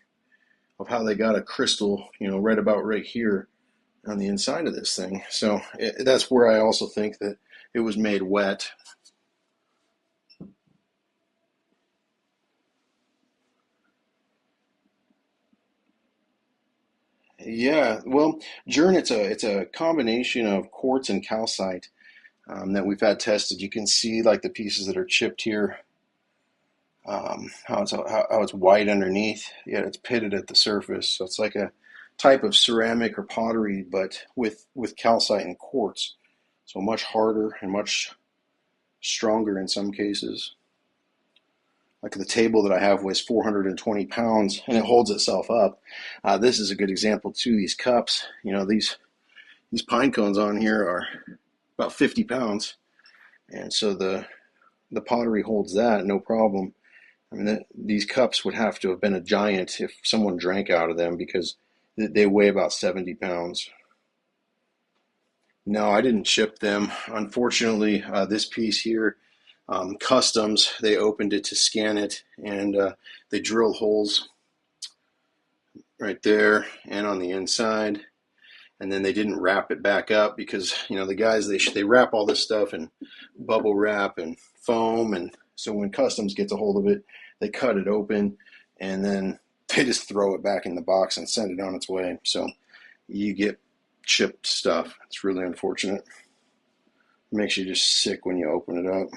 of how they got a crystal, right about right here on the inside of this thing. So that's where I also think that it was made wet. Yeah, well, Jern, it's a combination of quartz and calcite that we've had tested. You can see like the pieces that are chipped here, how it's white underneath, yet it's pitted at the surface. So it's like a type of ceramic or pottery, but with calcite and quartz. So much harder and much stronger in some cases. Like the table that I have weighs 420 pounds and it holds itself up. This is a good example too. These cups, these pine cones on here are about 50 pounds, and so the pottery holds that no problem. I mean, these cups would have to have been a giant if someone drank out of them because they weigh about 70 pounds. No, I didn't ship them. Unfortunately, this piece here, Customs, they opened it to scan it, and they drilled holes right there and on the inside, and then they didn't wrap it back up because the guys they wrap all this stuff in bubble wrap and foam, and so when Customs gets a hold of it, they cut it open and then they just throw it back in the box and send it on its way. So you get chipped stuff. It's really unfortunate. It makes you just sick when you open it up.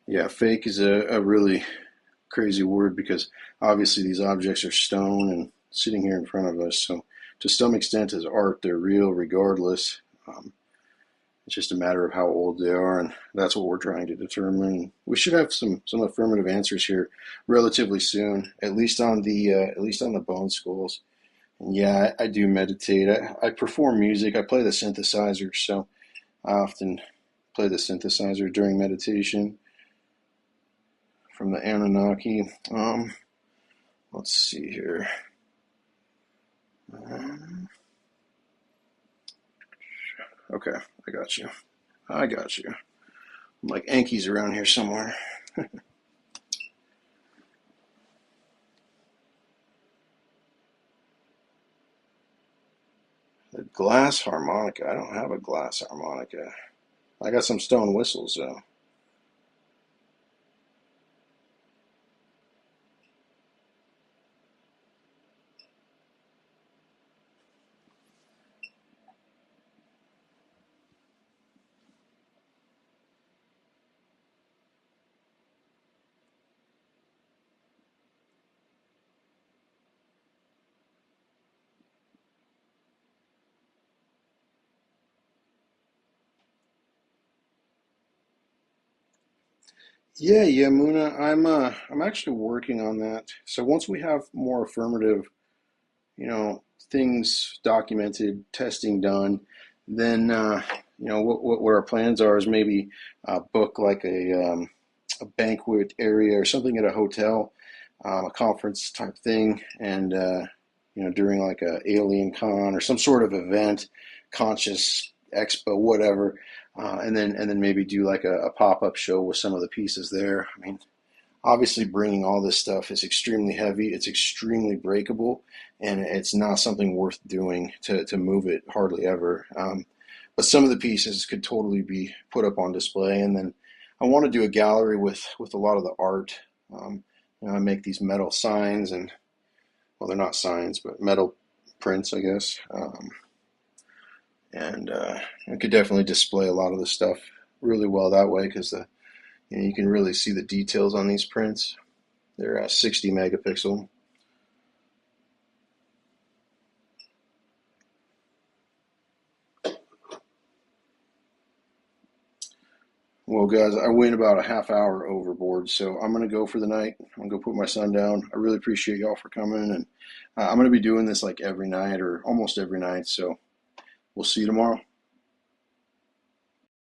Yeah, fake is a really crazy word because obviously these objects are stone and sitting here in front of us. So to some extent as art, they're real regardless. It's just a matter of how old they are, and that's what we're trying to determine. We should have some affirmative answers here relatively soon, at least on the bone skulls. And yeah, I do meditate. I perform music. I play the synthesizer, so I often play the synthesizer during meditation from the Anunnaki. Let's see here. Okay, I got you. I got you. I'm like Anki's around here somewhere. The glass harmonica. I don't have a glass harmonica. I got some stone whistles though. Yeah, yeah, Muna. I'm actually working on that. So once we have more affirmative, things documented, testing done, then what our plans are is maybe book like a banquet area or something at a hotel, a conference type thing, and during like a alien con or some sort of event, conscious expo, whatever, and then maybe do like a pop up show with some of the pieces there. I mean, obviously bringing all this stuff is extremely heavy, it's extremely breakable, and it's not something worth doing to move it hardly ever. But some of the pieces could totally be put up on display, and then I want to do a gallery with a lot of the art. I make these metal signs, and well, they're not signs, but metal prints, I guess. And I could definitely display a lot of the stuff really well that way because you can really see the details on these prints. They're 60 megapixel. Well, guys, I went about a half hour overboard, so I'm going to go for the night. I'm going to go put my son down. I really appreciate y'all for coming, and I'm going to be doing this like every night or almost every night, so we'll see you tomorrow.